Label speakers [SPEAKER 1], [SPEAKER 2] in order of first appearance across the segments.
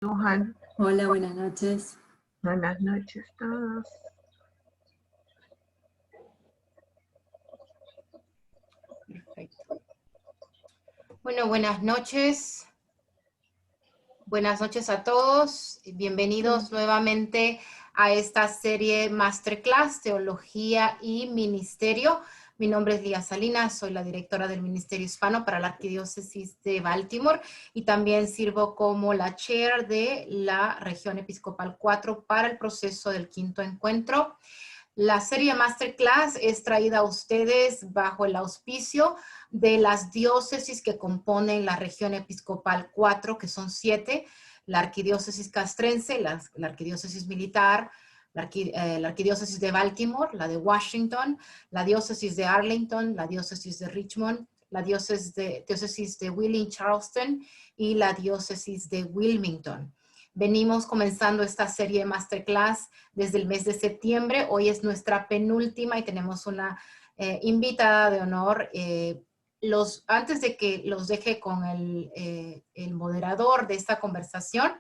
[SPEAKER 1] Johan.
[SPEAKER 2] Hola, buenas noches.
[SPEAKER 1] Buenas noches a todos.
[SPEAKER 3] Perfecto. Bueno, buenas noches. Buenas noches a todos. Bienvenidos nuevamente a esta serie Masterclass, Teología y Ministerio. Mi nombre es Lía Salinas, soy la directora del Ministerio Hispano para la Arquidiócesis de Baltimore y también sirvo como la chair de la Región Episcopal 4 para el proceso del quinto encuentro. La serie Masterclass es traída a ustedes bajo el auspicio de las diócesis que componen la región episcopal 4, que son 7, la arquidiócesis castrense, la arquidiócesis militar, la arquidiócesis de Baltimore, la de Washington, la diócesis de Arlington, la diócesis de Richmond, la diócesis de Wheeling, Charleston y la diócesis de Wilmington. Venimos comenzando esta serie Masterclass desde el mes de septiembre. Hoy es nuestra penúltima y tenemos una invitada de honor. Antes de que los deje con el moderador de esta conversación,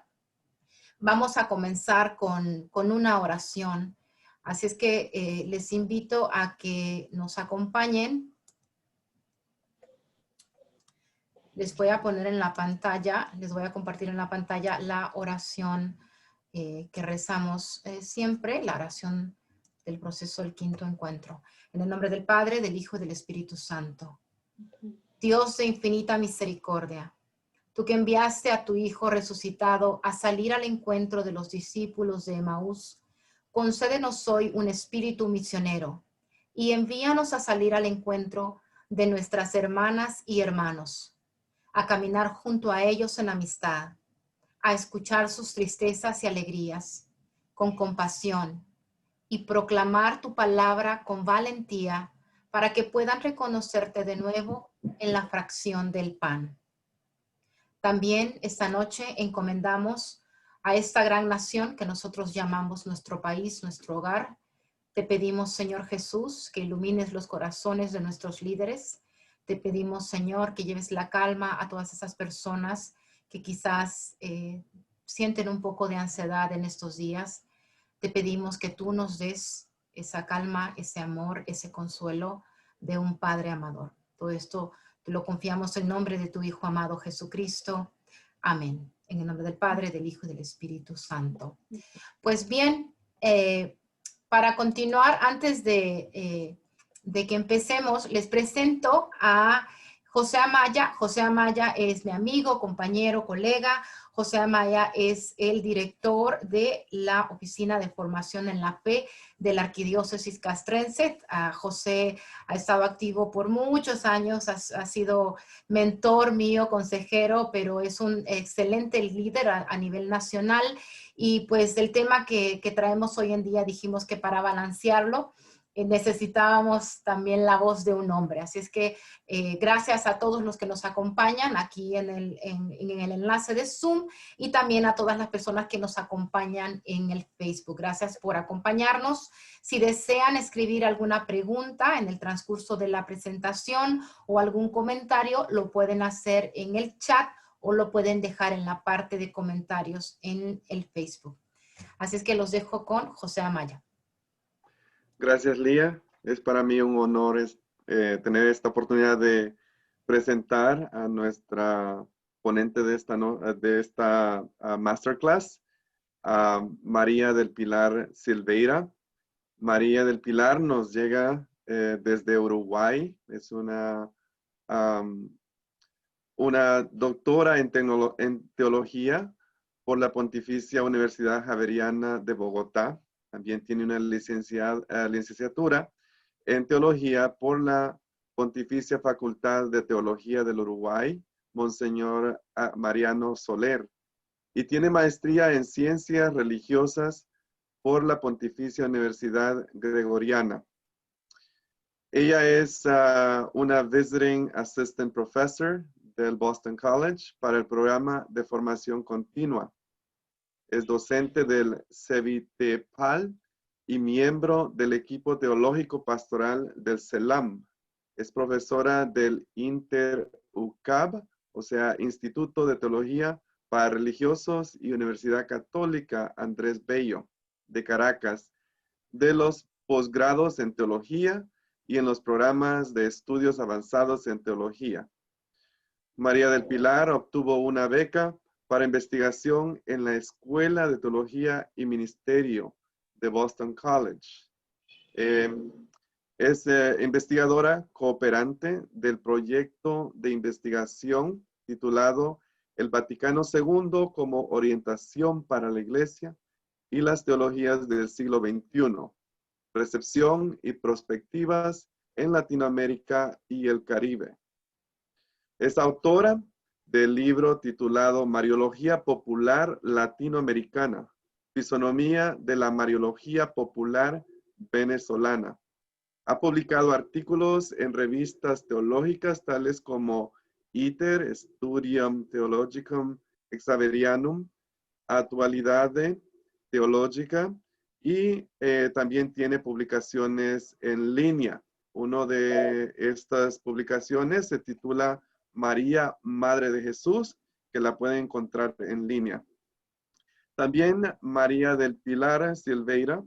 [SPEAKER 3] vamos a comenzar con una oración. Así es que les invito a que nos acompañen. Les voy a poner en la pantalla, les voy a compartir en la pantalla la oración que rezamos siempre, la oración del proceso del quinto encuentro. En el nombre del Padre, del Hijo y del Espíritu Santo. Dios de infinita misericordia, tú que enviaste a tu Hijo resucitado a salir al encuentro de los discípulos de Emaús, concédenos hoy un espíritu misionero y envíanos a salir al encuentro de nuestras hermanas y hermanos, a caminar junto a ellos en amistad, a escuchar sus tristezas y alegrías con compasión y proclamar tu palabra con valentía para que puedan reconocerte de nuevo en la fracción del pan. También esta noche encomendamos a esta gran nación que nosotros llamamos nuestro país, nuestro hogar. Te pedimos, Señor Jesús, que ilumines los corazones de nuestros líderes. Te pedimos, Señor, que lleves la calma a todas esas personas que quizás sienten un poco de ansiedad en estos días. Te pedimos que tú nos des esa calma, ese amor, ese consuelo de un Padre amador. Todo esto te lo confiamos en nombre de tu Hijo amado Jesucristo. Amén. En el nombre del Padre, del Hijo y del Espíritu Santo. Pues bien, para continuar, antes de que empecemos, les presento a José Amaya. José Amaya es mi amigo, compañero, colega. José Amaya es el director de la Oficina de Formación en la Fe de la Arquidiócesis Castrense. José ha estado activo por muchos años, ha sido mentor mío, consejero, pero es un excelente líder a nivel nacional. Y pues el tema que traemos hoy en día, dijimos que para balancearlo, necesitábamos también la voz de un hombre. Así es que gracias a todos los que nos acompañan aquí en el enlace de Zoom y también a todas las personas que nos acompañan en el Facebook. Gracias por acompañarnos. Si desean escribir alguna pregunta en el transcurso de la presentación o algún comentario, lo pueden hacer en el chat o lo pueden dejar en la parte de comentarios en el Facebook. Así es que los dejo con José Amaya.
[SPEAKER 4] Gracias, Lía. Es para mí un honor tener esta oportunidad de presentar a nuestra ponente de esta masterclass, María del Pilar Silveira. María del Pilar nos llega desde Uruguay. Es una doctora en teología por la Pontificia Universidad Javeriana de Bogotá. También tiene una licenciatura en teología por la Pontificia Facultad de Teología del Uruguay, Monseñor Mariano Soler. Y tiene maestría en ciencias religiosas por la Pontificia Universidad Gregoriana. Ella es una Visiting Assistant Professor del Boston College para el programa de formación continua. Es docente del CEVITEPAL y miembro del equipo teológico pastoral del CELAM. Es profesora del INTER-UCAB, o sea, Instituto de Teología para Religiosos y Universidad Católica Andrés Bello de Caracas, de los posgrados en Teología y en los programas de estudios avanzados en Teología. María del Pilar obtuvo una beca para investigación en la Escuela de Teología y Ministerio de Boston College. Es investigadora cooperante del proyecto de investigación titulado El Vaticano II como orientación para la Iglesia y las teologías del siglo XXI, recepción y perspectivas en Latinoamérica y el Caribe. Es autora del libro titulado Mariología Popular Latinoamericana, Fisonomía de la Mariología Popular Venezolana. Ha publicado artículos en revistas teológicas tales como Iter, Studium Theologicum Exaverianum, Actualidade Teológica, y también tiene publicaciones en línea. Una de estas publicaciones se titula María, Madre de Jesús, que la pueden encontrar en línea. También María del Pilar Silveira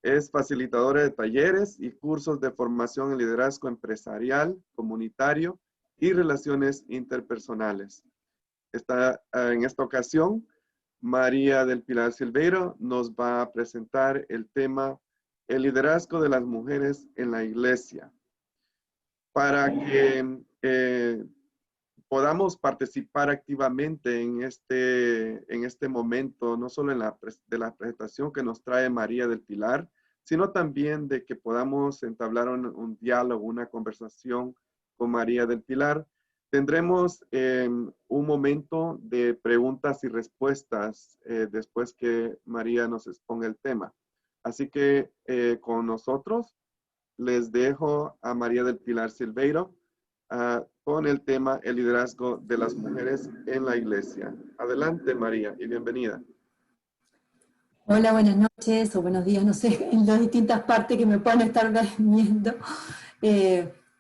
[SPEAKER 4] es facilitadora de talleres y cursos de formación en liderazgo empresarial, comunitario y relaciones interpersonales. En esta ocasión, María del Pilar Silveira nos va a presentar el tema El liderazgo de las mujeres en la iglesia. Para que podamos participar activamente en este momento, no solo de la presentación que nos trae María del Pilar, sino también de que podamos entablar un diálogo, una conversación con María del Pilar. Tendremos un momento de preguntas y respuestas después que María nos exponga el tema. Así que con nosotros les dejo a María del Pilar Silveira con el tema el liderazgo de las mujeres en la iglesia. Adelante, María, y bienvenida.
[SPEAKER 2] Hola, buenas noches o buenos días, no sé, en las distintas partes que me puedan estar viendo.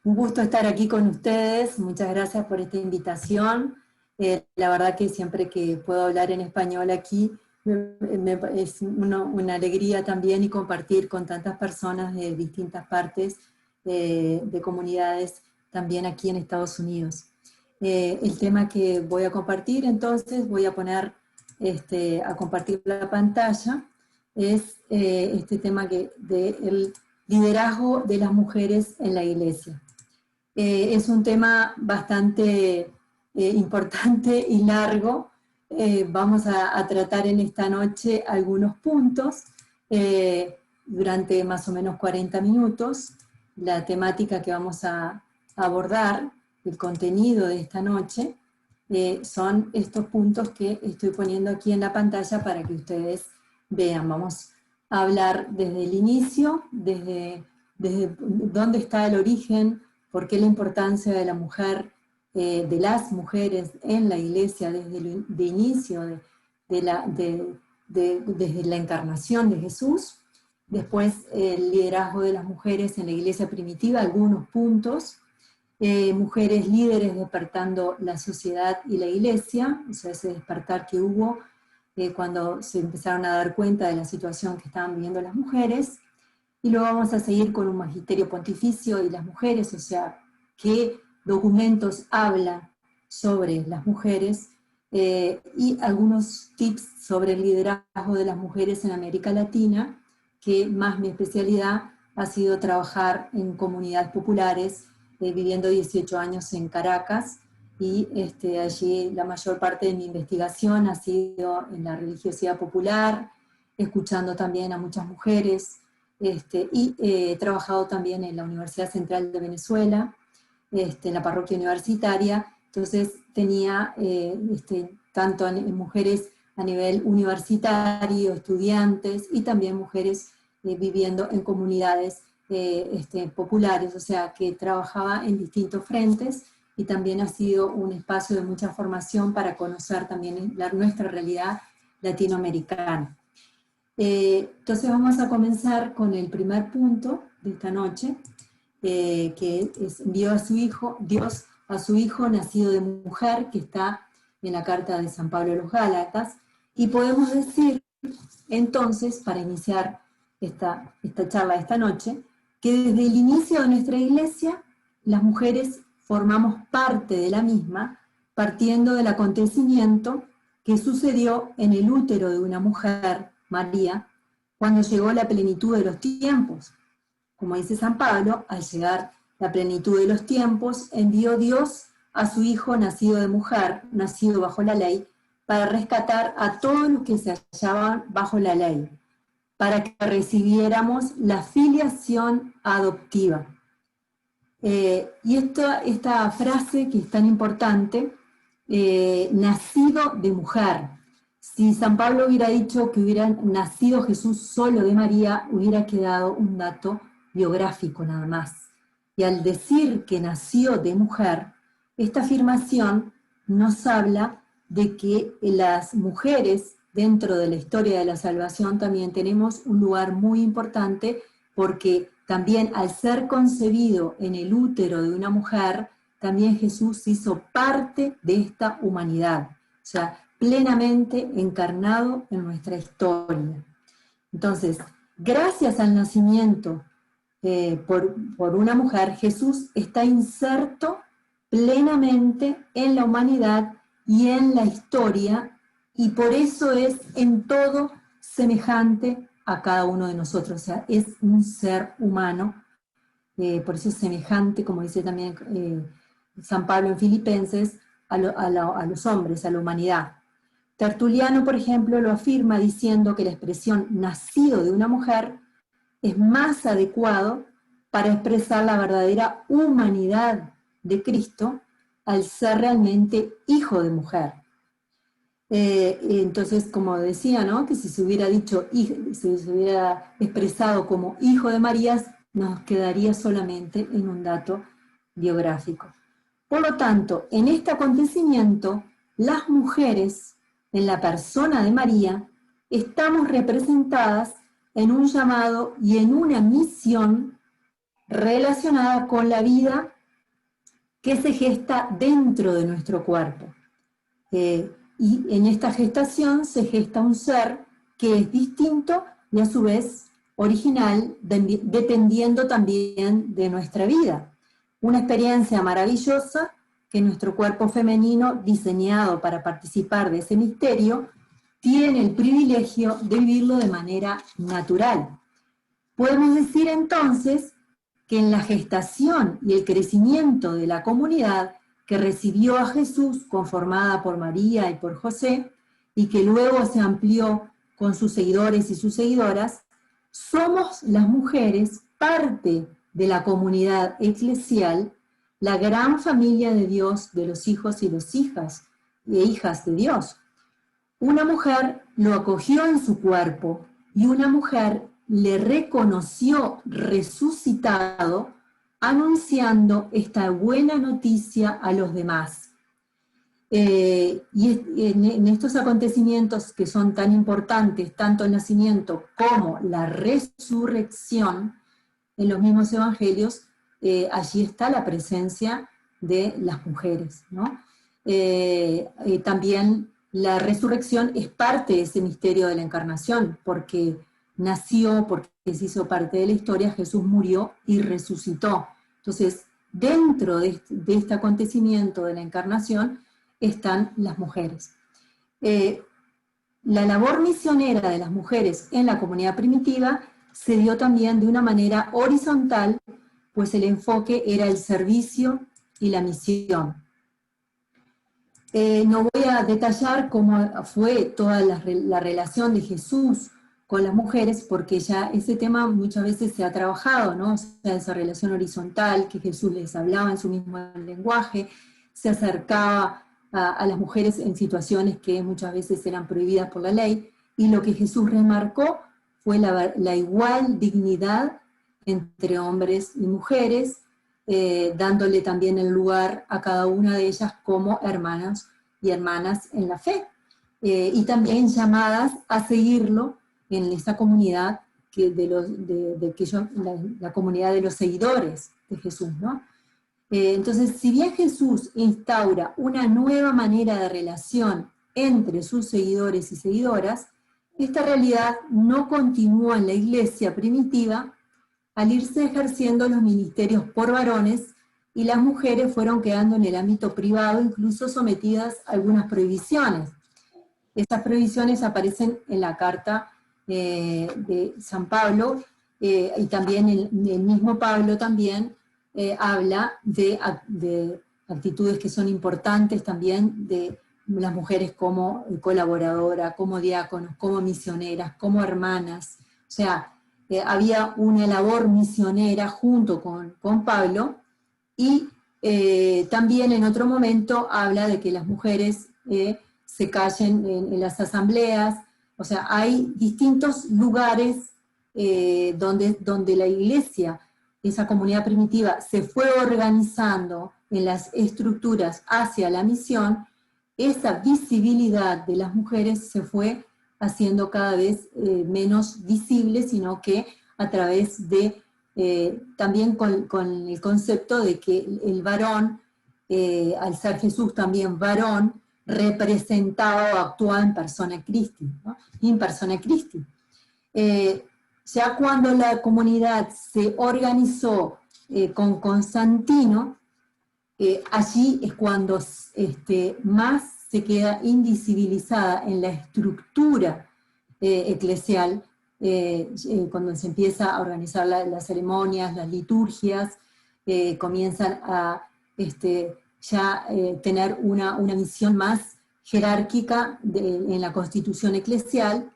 [SPEAKER 2] Un gusto estar aquí con ustedes, muchas gracias por esta invitación. La verdad que siempre que puedo hablar en español aquí, es una alegría también y compartir con tantas personas de distintas partes de comunidades también aquí en Estados Unidos. El tema que voy a compartir, entonces, voy a poner a compartir la pantalla, es este tema del liderazgo de las mujeres en la iglesia. Es un tema bastante importante y largo. Vamos a tratar en esta noche algunos puntos durante más o menos 40 minutos. La temática que vamos a abordar, el contenido de esta noche, son estos puntos que estoy poniendo aquí en la pantalla para que ustedes vean. Vamos a hablar desde el inicio, desde dónde está el origen, por qué la importancia de la mujer, de las mujeres en la iglesia desde el inicio, desde la encarnación de Jesús. Después el liderazgo de las mujeres en la iglesia primitiva, algunos puntos. Mujeres líderes despertando la sociedad y la iglesia, o sea, ese despertar que hubo cuando se empezaron a dar cuenta de la situación que estaban viviendo las mujeres. Y luego vamos a seguir con un magisterio pontificio y las mujeres, o sea, qué documentos hablan sobre las mujeres y algunos tips sobre el liderazgo de las mujeres en América Latina, que más mi especialidad ha sido trabajar en comunidades populares, viviendo 18 años en Caracas, y allí la mayor parte de mi investigación ha sido en la religiosidad popular, escuchando también a muchas mujeres, y he trabajado también en la Universidad Central de Venezuela, en la parroquia universitaria. Entonces tenía tanto en mujeres a nivel universitario, estudiantes, y también mujeres viviendo en comunidades populares, o sea, que trabajaba en distintos frentes, y también ha sido un espacio de mucha formación para conocer también nuestra realidad latinoamericana. Entonces vamos a comenzar con el primer punto de esta noche, que es envió a su hijo, Dios a su hijo nacido de mujer, que está en la carta de San Pablo a los Gálatas, y podemos decir, entonces, para iniciar esta charla de esta noche, que desde el inicio de nuestra iglesia, las mujeres formamos parte de la misma, partiendo del acontecimiento que sucedió en el útero de una mujer, María, cuando llegó la plenitud de los tiempos. Como dice San Pablo, al llegar la plenitud de los tiempos, envió Dios a su Hijo nacido de mujer, nacido bajo la ley, para rescatar a todos los que se hallaban bajo la ley, para que recibiéramos la filiación adoptiva. Y esta frase que es tan importante, nacido de mujer. Si San Pablo hubiera dicho que hubiera nacido Jesús solo de María, hubiera quedado un dato biográfico nada más. Y al decir que nació de mujer, esta afirmación nos habla de que las mujeres dentro de la historia de la salvación también tenemos un lugar muy importante, porque también al ser concebido en el útero de una mujer, también Jesús hizo parte de esta humanidad, o sea, plenamente encarnado en nuestra historia. Entonces, gracias al nacimiento por una mujer, Jesús está inserto plenamente en la humanidad y en la historia, y por eso es en todo semejante a cada uno de nosotros, o sea, es un ser humano, por eso es semejante, como dice también San Pablo en Filipenses, a los hombres, a la humanidad. Tertuliano, por ejemplo, lo afirma diciendo que la expresión nacido de una mujer es más adecuado para expresar la verdadera humanidad de Cristo al ser realmente hijo de mujer. Entonces, como decía, ¿no?, que si se hubiera dicho, si se hubiera expresado como hijo de María, nos quedaría solamente en un dato biográfico. Por lo tanto, en este acontecimiento, las mujeres, en la persona de María, estamos representadas en un llamado y en una misión relacionada con la vida que se gesta dentro de nuestro cuerpo. Y en esta gestación se gesta un ser que es distinto y a su vez original, dependiendo también de nuestra vida. Una experiencia maravillosa que nuestro cuerpo femenino, diseñado para participar de ese misterio, tiene el privilegio de vivirlo de manera natural. Podemos decir entonces que en la gestación y el crecimiento de la comunidad que recibió a Jesús, conformada por María y por José, y que luego se amplió con sus seguidores y sus seguidoras, somos las mujeres parte de la comunidad eclesial, la gran familia de Dios, de los hijos y las hijas e hijas de Dios. Una mujer lo acogió en su cuerpo y una mujer le reconoció resucitado, anunciando esta buena noticia a los demás. Y en estos acontecimientos que son tan importantes, tanto el nacimiento como la resurrección, en los mismos evangelios, allí está la presencia de las mujeres, ¿no? También la resurrección es parte de ese misterio de la encarnación, porque nació, porque se hizo parte de la historia, Jesús murió y resucitó. Entonces, dentro de este acontecimiento de la encarnación están las mujeres. La labor misionera de las mujeres en la comunidad primitiva se dio también de una manera horizontal, pues el enfoque era el servicio y la misión. No voy a detallar cómo fue toda la relación de Jesús con las mujeres, porque ya ese tema muchas veces se ha trabajado, ¿no? O sea, esa relación horizontal, que Jesús les hablaba en su mismo lenguaje, se acercaba a las mujeres en situaciones que muchas veces eran prohibidas por la ley, y lo que Jesús remarcó fue la igual dignidad entre hombres y mujeres, dándole también el lugar a cada una de ellas como hermanas y hermanas en la fe, y también llamadas a seguirlo en esa comunidad la comunidad de los seguidores de Jesús, ¿no? Entonces, si bien Jesús instaura una nueva manera de relación entre sus seguidores y seguidoras, esta realidad no continuó en la iglesia primitiva al irse ejerciendo los ministerios por varones y las mujeres fueron quedando en el ámbito privado, incluso sometidas a algunas prohibiciones. Estas prohibiciones aparecen en la carta de San Pablo, y también el mismo Pablo también habla de actitudes que son importantes también de las mujeres como colaboradoras, como diáconos, como misioneras, como hermanas. O sea, había una labor misionera junto con Pablo, y también en otro momento habla de que las mujeres se callen en las asambleas. O sea, hay distintos lugares donde la iglesia, esa comunidad primitiva, se fue organizando en las estructuras hacia la misión. Esa visibilidad de las mujeres se fue haciendo cada vez menos visible, sino que a través de, también con el concepto de que el varón, al ser Jesús también varón, representaba o actuaba en persona Christi, ¿no? In persona Christi. Ya cuando la comunidad se organizó con Constantino, allí es cuando más se queda invisibilizada en la estructura eclesial, cuando se empieza a organizar las ceremonias, las liturgias, comienzan a tener una misión más jerárquica en la constitución eclesial.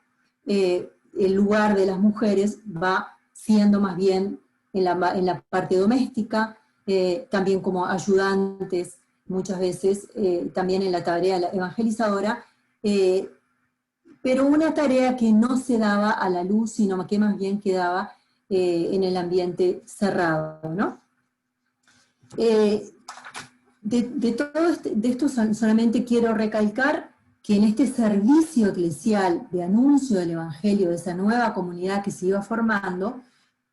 [SPEAKER 2] El lugar de las mujeres va siendo más bien en la parte doméstica, también como ayudantes, muchas veces también en la tarea evangelizadora, pero una tarea que no se daba a la luz, sino que más bien quedaba en el ambiente cerrado, ¿no? De esto solamente quiero recalcar que en este servicio eclesial de anuncio del Evangelio, de esa nueva comunidad que se iba formando,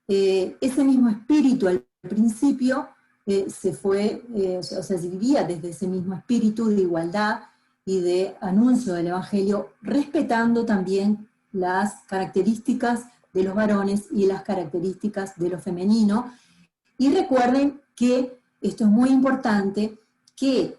[SPEAKER 2] ese mismo espíritu al principio se vivía desde ese mismo espíritu de igualdad y de anuncio del Evangelio, respetando también las características de los varones y las características de lo femenino. Y recuerden que, esto es muy importante, que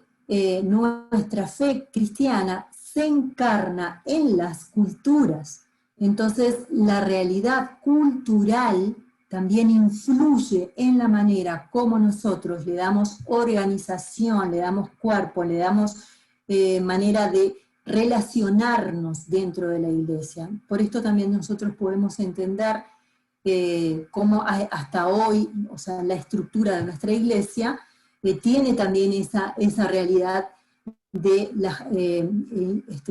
[SPEAKER 2] nuestra fe cristiana se encarna en las culturas. Entonces, la realidad cultural también influye en la manera como nosotros le damos organización, le damos cuerpo, le damos manera de relacionarnos dentro de la iglesia. Por esto también nosotros podemos entender cómo hasta hoy, o sea, la estructura de nuestra iglesia tiene también esa realidad de,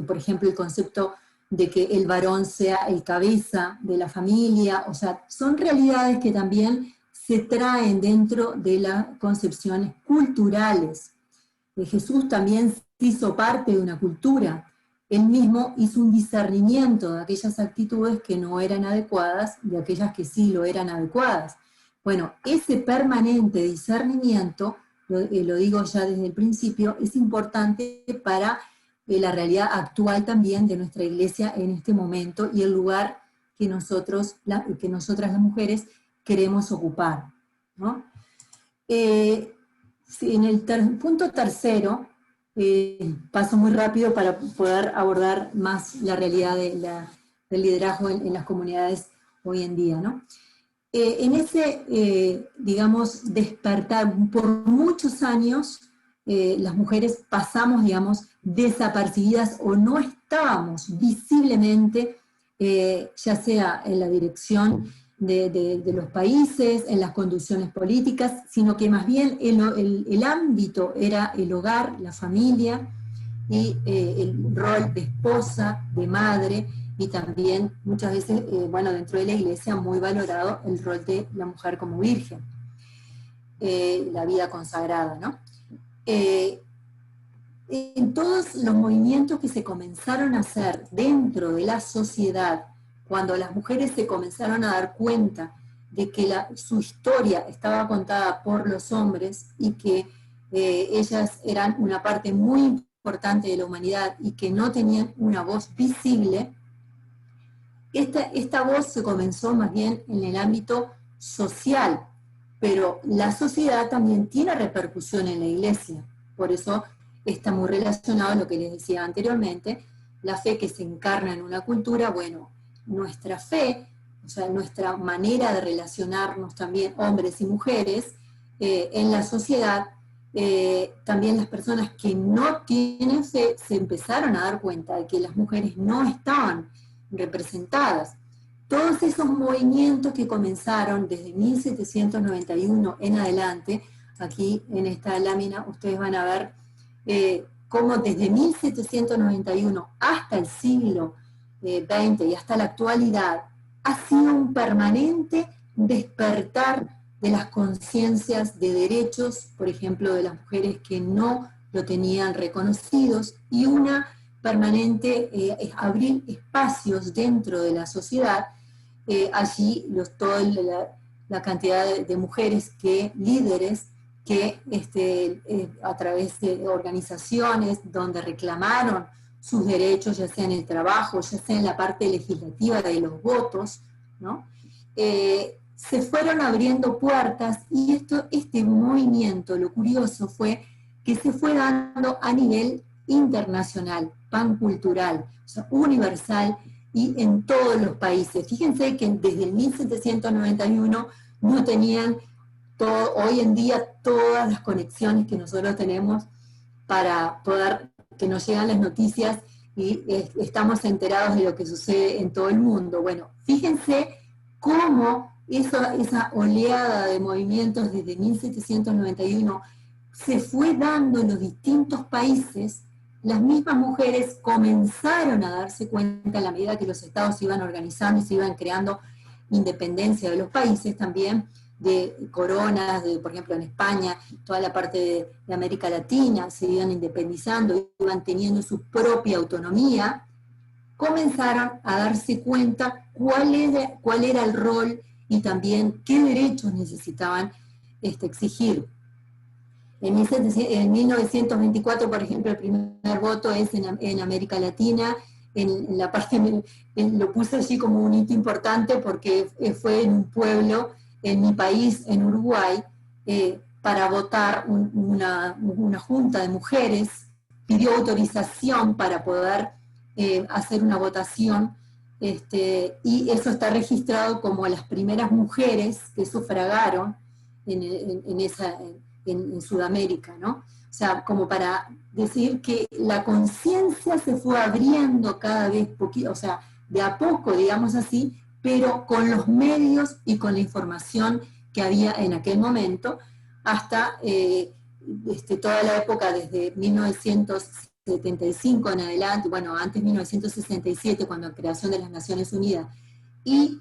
[SPEAKER 2] por ejemplo, el concepto de que el varón sea el cabeza de la familia. O sea, son realidades que también se traen dentro de las concepciones culturales. Jesús también hizo parte de una cultura. Él mismo hizo un discernimiento de aquellas actitudes que no eran adecuadas, de aquellas que sí lo eran adecuadas. Bueno, ese permanente discernimiento, lo digo ya desde el principio, es importante para la realidad actual también de nuestra iglesia en este momento y el lugar que nosotras las mujeres queremos ocupar, ¿no? En el punto tercero, paso muy rápido para poder abordar más la realidad del liderazgo en las comunidades hoy en día, ¿no? En ese, digamos, despertar, por muchos años, las mujeres pasamos, digamos, desapercibidas o no estábamos visiblemente, ya sea en la dirección de los países, en las conducciones políticas, sino que más bien el ámbito era el hogar, la familia, y el rol de esposa, de madre, y también muchas veces, bueno, dentro de la iglesia muy valorado el rol de la mujer como virgen, la vida consagrada, ¿no? En todos los movimientos que se comenzaron a hacer dentro de la sociedad, cuando las mujeres se comenzaron a dar cuenta de que su historia estaba contada por los hombres y que ellas eran una parte muy importante de la humanidad y que no tenían una voz visible, esta voz se comenzó más bien en el ámbito social, pero la sociedad también tiene repercusión en la iglesia. Por eso está muy relacionado a lo que les decía anteriormente, la fe que se encarna en una cultura. Bueno, nuestra fe, o sea, nuestra manera de relacionarnos también, hombres y mujeres, en la sociedad, también las personas que no tienen fe se empezaron a dar cuenta de que las mujeres no estaban representadas. Todos esos movimientos que comenzaron desde 1791 en adelante, aquí en esta lámina ustedes van a ver cómo desde 1791 hasta el siglo XX y hasta la actualidad ha sido un permanente despertar de las conciencias de derechos, por ejemplo, de las mujeres que no lo tenían reconocidos, y una permanente abrir espacios dentro de la sociedad. Allí toda la cantidad de mujeres líderes que a través de organizaciones donde reclamaron sus derechos, ya sea en el trabajo, ya sea en la parte legislativa de los votos, ¿no? Se fueron abriendo puertas, y este movimiento, lo curioso fue que se fue dando a nivel internacional, pancultural, o sea, universal, y en todos los países. Fíjense que desde el 1791 no tenían hoy en día todas las conexiones que nosotros tenemos para poder, que nos llegan las noticias y estamos enterados de lo que sucede en todo el mundo. Bueno, fíjense cómo esa oleada de movimientos desde 1791 se fue dando en los distintos países. Las mismas mujeres comenzaron a darse cuenta a la medida que los estados se iban organizando y se iban creando independencia de los países también, de coronas, por ejemplo en España, toda la parte de América Latina, se iban independizando, iban teniendo su propia autonomía, comenzaron a darse cuenta cuál era el rol y también qué derechos necesitaban exigir. En 1924, por ejemplo, el primer voto es en América Latina, en la parte, lo puse allí como un hito importante porque fue en un pueblo, en mi país, en Uruguay, para votar una junta de mujeres, pidió autorización para poder hacer una votación, y eso está registrado como las primeras mujeres que sufragaron en Sudamérica, ¿no? O sea, como para decir que la conciencia se fue abriendo cada vez poquito, o sea, de a poco, digamos así, pero con los medios y con la información que había en aquel momento, hasta toda la época desde 1975 en adelante, bueno, antes 1967, cuando la creación de las Naciones Unidas, y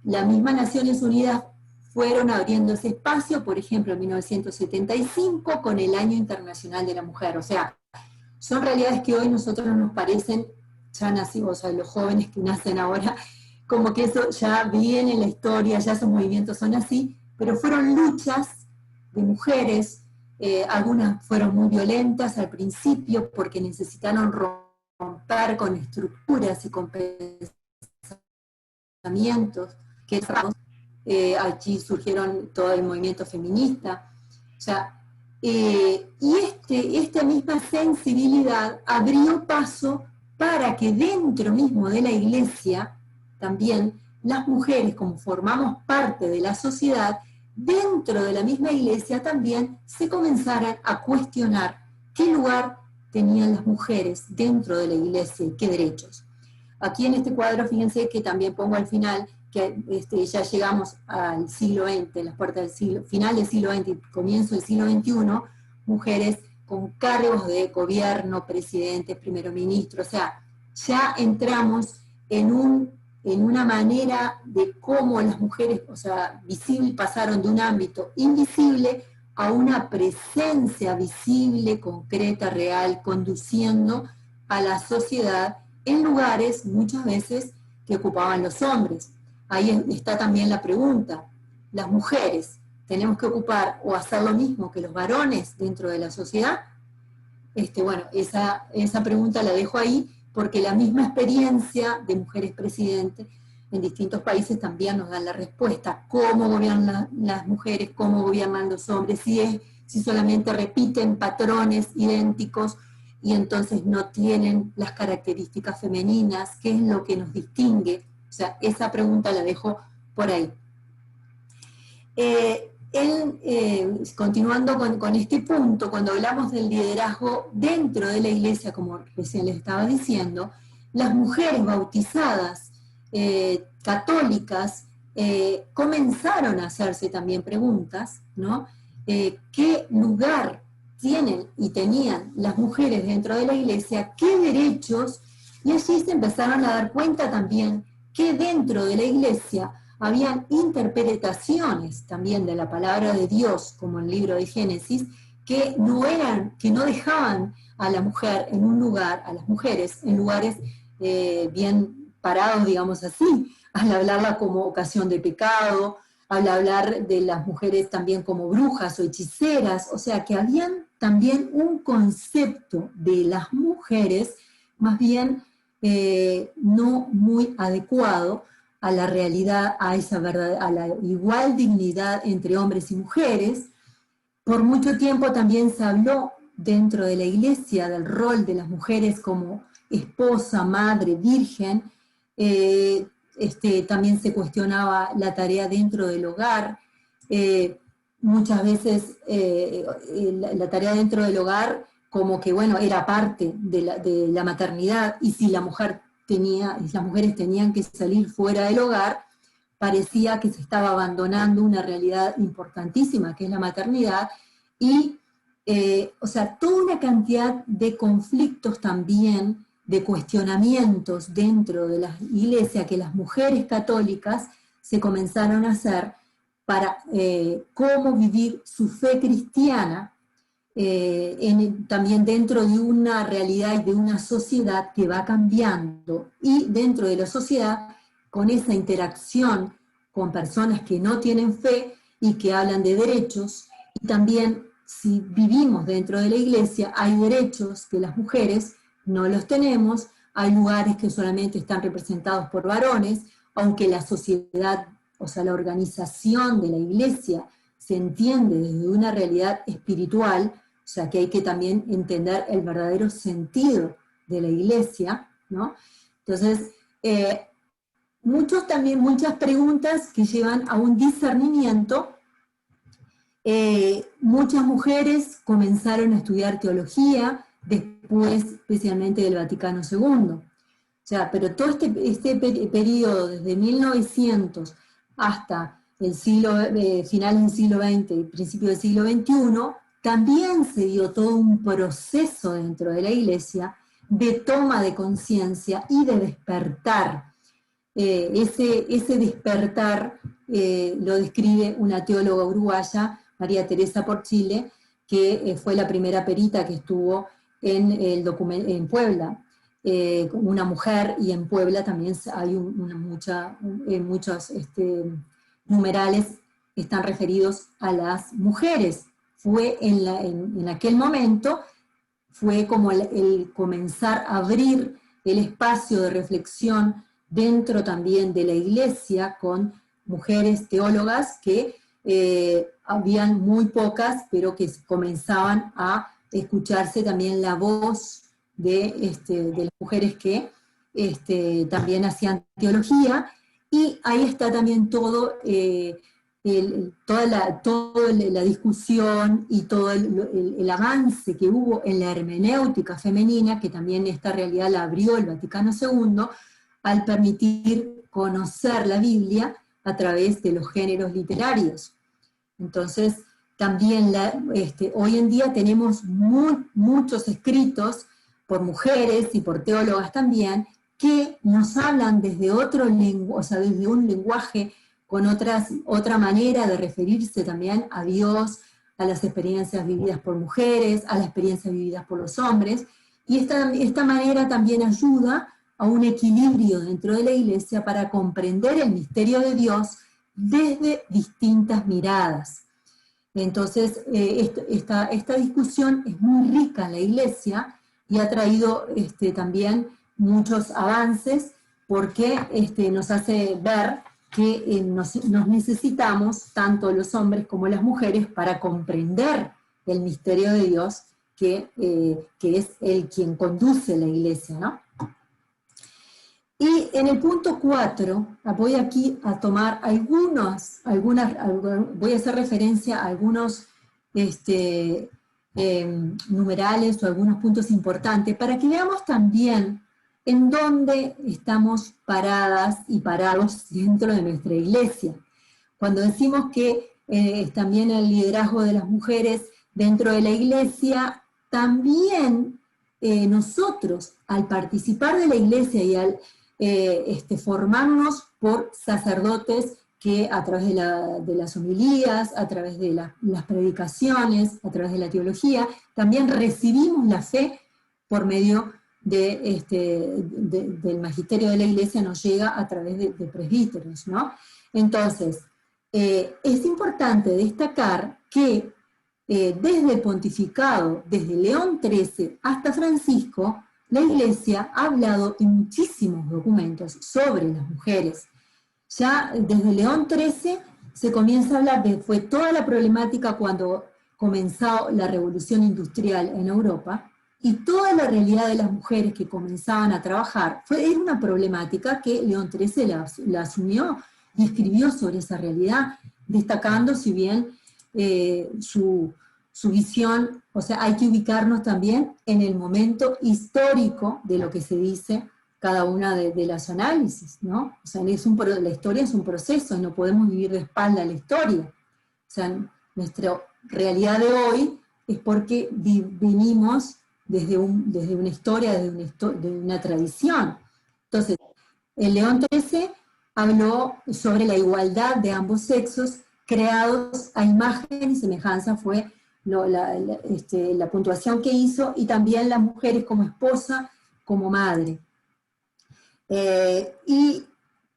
[SPEAKER 2] las mismas Naciones Unidas fueron abriendo ese espacio, por ejemplo, en 1975, con el Año Internacional de la Mujer. O sea, son realidades que hoy nosotros nos parecen, ya nacimos, o sea, los jóvenes que nacen ahora, como que eso ya viene en la historia, ya esos movimientos son así, pero fueron luchas de mujeres, algunas fueron muy violentas al principio, porque necesitaron romper con estructuras y con pensamientos que allí surgieron todo el movimiento feminista. O sea, y esta misma sensibilidad abrió paso para que dentro mismo de la iglesia, también las mujeres, como formamos parte de la sociedad, dentro de la misma iglesia también se comenzaran a cuestionar qué lugar tenían las mujeres dentro de la iglesia y qué derechos. Aquí en este cuadro, fíjense que también pongo al final que ya llegamos al siglo XX, las puertas del siglo, final del siglo XX y comienzo del siglo XXI, mujeres con cargos de gobierno, presidentes, primer ministro, o sea, ya entramos en una manera de cómo las mujeres, o sea, visible, pasaron de un ámbito invisible a una presencia visible, concreta, real, conduciendo a la sociedad en lugares muchas veces que ocupaban los hombres. ahí está también la pregunta. ¿Las mujeres tenemos que ocupar o hacer lo mismo que los varones dentro de la sociedad? Bueno, esa pregunta la dejo ahí, porque la misma experiencia de mujeres presidentes en distintos países también nos dan la respuesta. ¿Cómo gobiernan las mujeres? ¿Cómo gobiernan los hombres? Si solamente repiten patrones idénticos y entonces no tienen las características femeninas, ¿qué es lo que nos distingue? O sea, esa pregunta la dejo por ahí. Continuando con este punto, cuando hablamos del liderazgo dentro de la iglesia, como recién les estaba diciendo, las mujeres bautizadas católicas comenzaron a hacerse también preguntas, ¿no? ¿Qué lugar tienen y tenían las mujeres dentro de la iglesia? ¿Qué derechos? Y allí se empezaron a dar cuenta también que dentro de la iglesia habían interpretaciones también de la palabra de Dios, como el libro de Génesis, que no dejaban a la mujer en un lugar, a las mujeres en lugares bien parados, digamos así, al hablarla como ocasión de pecado, al hablar de las mujeres también como brujas o hechiceras, o sea que habían también un concepto de las mujeres más bien no muy adecuado a la realidad, a esa verdad, a la igual dignidad entre hombres y mujeres. Por mucho tiempo también se habló dentro de la iglesia del rol de las mujeres como esposa, madre, virgen. También se cuestionaba la tarea dentro del hogar. Muchas veces la tarea dentro del hogar como que, bueno, era parte de la maternidad, y si las mujeres tenían que salir fuera del hogar, parecía que se estaba abandonando una realidad importantísima, que es la maternidad, y, o sea, toda una cantidad de conflictos también, de cuestionamientos dentro de la iglesia que las mujeres católicas se comenzaron a hacer para cómo vivir su fe cristiana, también dentro de una realidad y de una sociedad que va cambiando, y dentro de la sociedad con esa interacción con personas que no tienen fe y que hablan de derechos, y también si vivimos dentro de la iglesia hay derechos que las mujeres no los tenemos, hay lugares que solamente están representados por varones, aunque la sociedad, o sea, la organización de la iglesia se entiende desde una realidad espiritual, o sea que hay que también entender el verdadero sentido de la iglesia, ¿no? Entonces, muchas preguntas que llevan a un discernimiento. Muchas mujeres comenzaron a estudiar teología, después especialmente del Vaticano II. O sea, pero todo este periodo, desde 1900 hasta el final del siglo XX y principio del siglo XXI, también se dio todo un proceso dentro de la iglesia de toma de conciencia y de despertar. Ese despertar lo describe una teóloga uruguaya, María Teresa Porchile, que fue la primera perita que estuvo en Puebla, una mujer, y en Puebla también hay muchos numerales que están referidos a las mujeres. Fue en aquel momento, fue como el comenzar a abrir el espacio de reflexión dentro también de la iglesia con mujeres teólogas que habían muy pocas, pero que comenzaban a escucharse también la voz de las mujeres que también hacían teología, y ahí está también toda la discusión y todo el avance que hubo en la hermenéutica femenina, que también esta realidad la abrió el Vaticano II, al permitir conocer la Biblia a través de los géneros literarios. Entonces, también hoy en día tenemos muchos escritos por mujeres y por teólogas también, que nos hablan desde otro lenguaje, o sea, desde un lenguaje con otra manera de referirse también a Dios, a las experiencias vividas por mujeres, a las experiencias vividas por los hombres, y esta manera también ayuda a un equilibrio dentro de la Iglesia para comprender el misterio de Dios desde distintas miradas. Entonces, esta discusión es muy rica en la Iglesia y ha traído también muchos avances porque nos hace ver que nos necesitamos, tanto los hombres como las mujeres, para comprender el misterio de Dios, que es el quien conduce la Iglesia, ¿no? Y en el punto 4, voy aquí a tomar voy a hacer referencia a algunos numerales o algunos puntos importantes, para que veamos también en dónde estamos paradas y parados dentro de nuestra Iglesia. Cuando decimos que también el liderazgo de las mujeres dentro de la Iglesia, también nosotros, al participar de la Iglesia y al formarnos por sacerdotes que a través de las homilías, a través de las predicaciones, a través de la teología, también recibimos la fe por medio del magisterio de la Iglesia, nos llega a través de presbíteros, ¿no? Entonces, es importante destacar que desde el pontificado, desde León XIII hasta Francisco, la Iglesia ha hablado en muchísimos documentos sobre las mujeres. Ya desde León XIII se comienza a hablar fue toda la problemática cuando comenzó la revolución industrial en Europa, y toda la realidad de las mujeres que comenzaban a trabajar era una problemática que León XIII la asumió y escribió sobre esa realidad, destacando, si bien su visión, o sea, hay que ubicarnos también en el momento histórico de lo que se dice cada una de las análisis, ¿no? O sea, la historia es un proceso y no podemos vivir de espalda a la historia. O sea, nuestra realidad de hoy es porque venimos desde una historia, de una tradición. Entonces, el León XIII habló sobre la igualdad de ambos sexos creados a imagen y semejanza, fue la puntuación que hizo, y también las mujeres como esposa, como madre. Y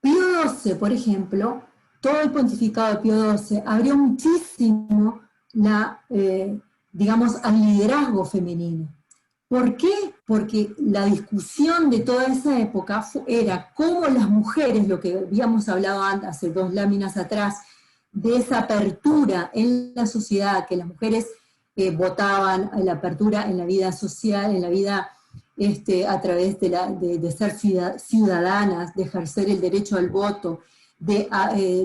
[SPEAKER 2] Pío XII, por ejemplo, todo el pontificado de Pío XII abrió muchísimo digamos, al liderazgo femenino. ¿Por qué? Porque la discusión de toda esa época era cómo las mujeres, lo que habíamos hablado hace 2 láminas atrás, de esa apertura en la sociedad, que las mujeres votaban, la apertura en la vida social, en la vida a través de ser ciudadanas, de ejercer el derecho al voto, de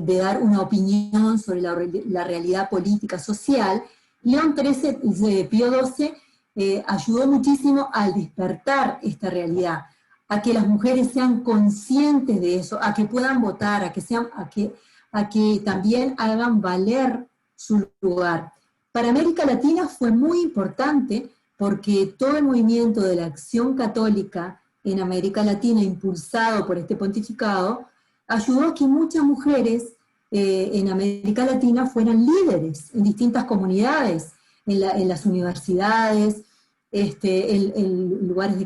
[SPEAKER 2] dar una opinión sobre la realidad política, social. León XIII, Pío XII, ayudó muchísimo al despertar esta realidad, a que las mujeres sean conscientes de eso, a que puedan votar, a que también hagan valer su lugar. Para América Latina fue muy importante porque todo el movimiento de la acción católica en América Latina, impulsado por este pontificado, ayudó a que muchas mujeres en América Latina fueran líderes en distintas comunidades, en las universidades, en lugares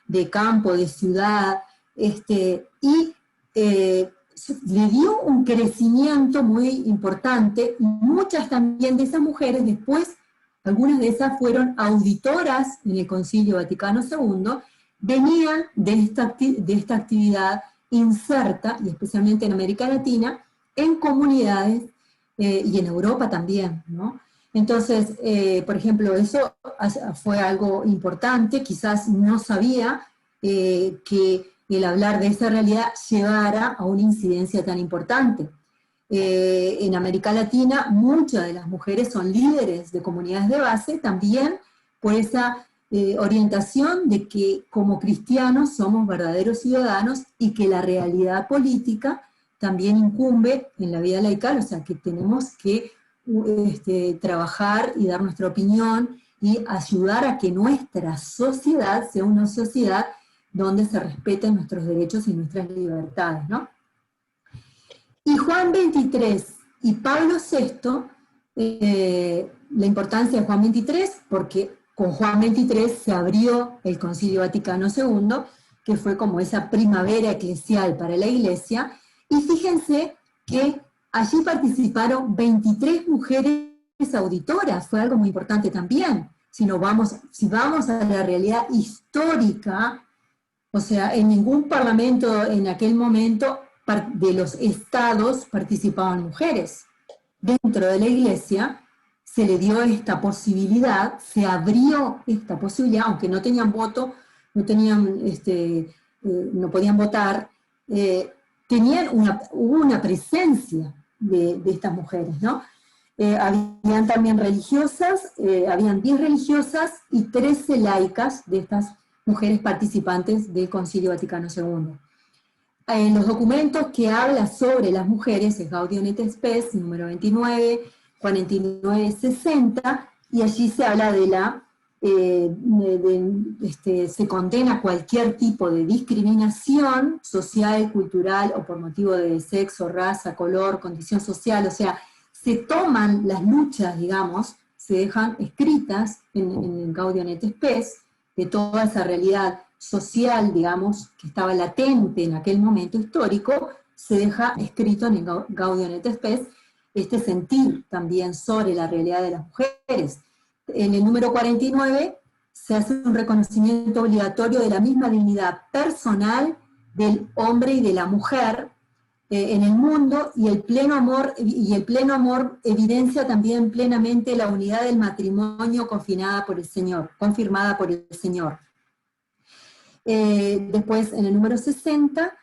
[SPEAKER 2] de campo, de ciudad, y le dio un crecimiento muy importante. Muchas también de esas mujeres después, algunas de esas fueron auditoras en el Concilio Vaticano II, venían de esta actividad inserta, y especialmente en América Latina, en comunidades y en Europa también, ¿no? Entonces, por ejemplo, eso fue algo importante, quizás no sabía que el hablar de esa realidad llevara a una incidencia tan importante. En América Latina, muchas de las mujeres son líderes de comunidades de base, también por esa orientación de que como cristianos somos verdaderos ciudadanos y que la realidad política también incumbe en la vida laical, o sea que tenemos que trabajar y dar nuestra opinión y ayudar a que nuestra sociedad sea una sociedad donde se respeten nuestros derechos y nuestras libertades, ¿no? Y Juan XXIII y Pablo VI, la importancia de Juan XXIII, porque con Juan XXIII se abrió el Concilio Vaticano II, que fue como esa primavera eclesial para la iglesia, y fíjense que allí participaron 23 mujeres auditoras, fue algo muy importante también. Si vamos a la realidad histórica, o sea, en ningún parlamento en aquel momento de los estados participaban mujeres. Dentro de la iglesia se le dio esta posibilidad, se abrió esta posibilidad, aunque no tenían voto, no podían votar, hubo una presencia de estas mujeres, ¿no? Habían también religiosas, habían 10 religiosas y 13 laicas de estas mujeres participantes del Concilio Vaticano II. En los documentos que habla sobre las mujeres es Gaudium et Spes, número 29, 49, 60, y allí se habla se condena cualquier tipo de discriminación social, cultural o por motivo de sexo, raza, color, condición social, o sea, se toman las luchas, digamos, se dejan escritas en Gaudium et Spes, de toda esa realidad social, digamos, que estaba latente en aquel momento histórico, se deja escrito en Gaudium et Spes este sentir también sobre la realidad de las mujeres. En el número 49 se hace un reconocimiento obligatorio de la misma dignidad personal del hombre y de la mujer en el mundo, y el pleno amor evidencia también plenamente la unidad del matrimonio confirmada por el Señor. Después, en el número 60,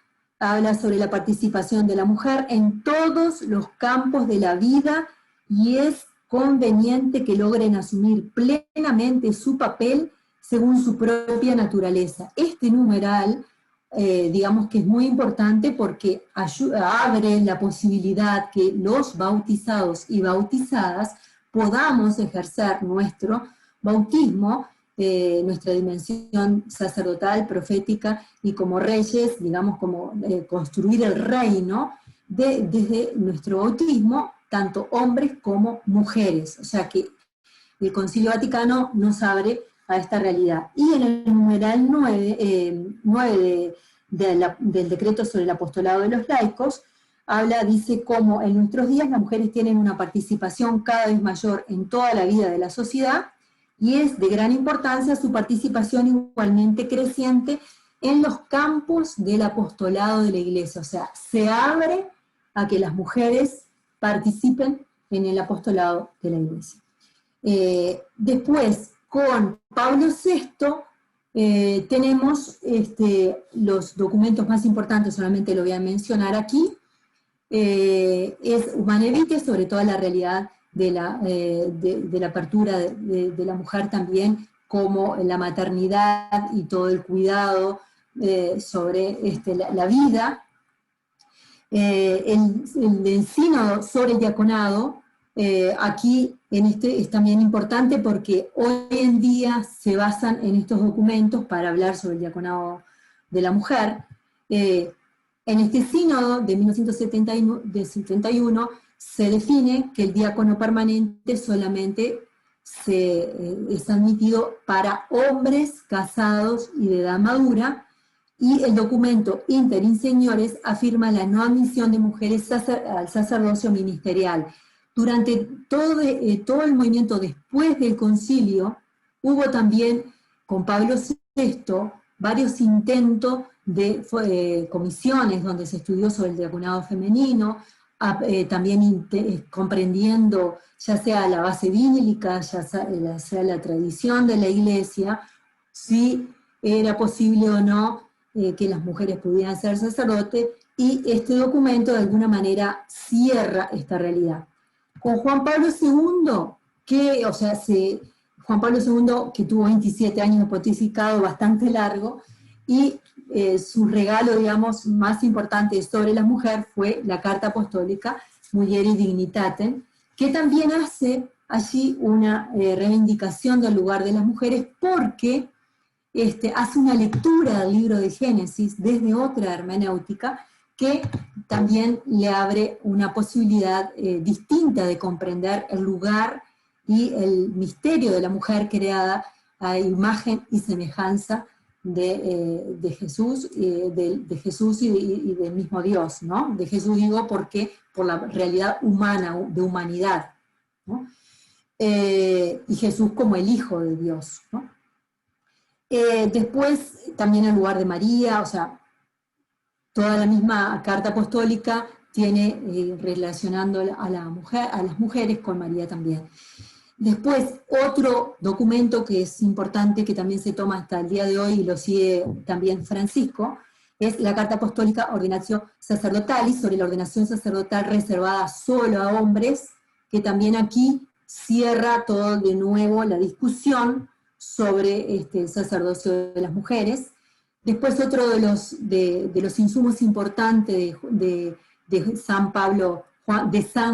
[SPEAKER 2] habla sobre la participación de la mujer en todos los campos de la vida, y es conveniente que logren asumir plenamente su papel según su propia naturaleza. Este numeral, digamos que es muy importante porque abre la posibilidad que los bautizados y bautizadas podamos ejercer nuestro bautismo, nuestra dimensión sacerdotal, profética, y como reyes, digamos, como construir el reino desde nuestro bautismo, tanto hombres como mujeres. O sea que el Concilio Vaticano nos abre a esta realidad. Y en el numeral 9 del decreto sobre el apostolado de los laicos, dice cómo en nuestros días las mujeres tienen una participación cada vez mayor en toda la vida de la sociedad, y es de gran importancia su participación igualmente creciente en los campos del apostolado de la Iglesia. O sea, se abre a que las mujeres participen en el apostolado de la Iglesia. Después, con Pablo VI, tenemos los documentos más importantes, solamente lo voy a mencionar aquí, es Humanae Vitae, sobre toda la realidad de la apertura de la mujer también, como la maternidad y todo el cuidado sobre la vida. El sínodo sobre el diaconado, aquí es también importante porque hoy en día se basan en estos documentos para hablar sobre el diaconado de la mujer. En este sínodo de 1971 se define que el diácono permanente solamente es admitido para hombres casados y de edad madura, y el documento Inter Inseniores afirma la no admisión de mujeres al sacerdocio ministerial. Durante todo el movimiento después del concilio, hubo también con Pablo VI varios intentos de comisiones donde se estudió sobre el diaconado femenino, también comprendiendo ya sea la base bíblica, ya sea la tradición de la Iglesia, si era posible o no que las mujeres pudieran ser sacerdotes, y este documento de alguna manera cierra esta realidad. Con Juan Pablo II, Juan Pablo II, que tuvo 27 años de pontificado, bastante largo, y su regalo, digamos, más importante sobre la mujer fue la Carta Apostólica Mulieris Dignitatem, que también hace allí una reivindicación del lugar de las mujeres, porque hace una lectura del libro de Génesis desde otra hermenéutica que también le abre una posibilidad distinta de comprender el lugar y el misterio de la mujer creada a imagen y semejanza de Jesús, de Jesús y del mismo Dios, ¿no? De Jesús digo porque por la realidad humana, de humanidad, ¿no? Y Jesús como el Hijo de Dios, ¿no? Después también el lugar de María, o sea, toda la misma carta apostólica tiene relacionando a las mujeres con María también. Después, otro documento que es importante, que también se toma hasta el día de hoy y lo sigue también Francisco, es la Carta Apostólica Ordinatio Sacerdotalis, sobre la ordenación sacerdotal reservada solo a hombres, que también aquí cierra todo de nuevo la discusión sobre el sacerdocio de las mujeres. Después, otro de los insumos importantes de San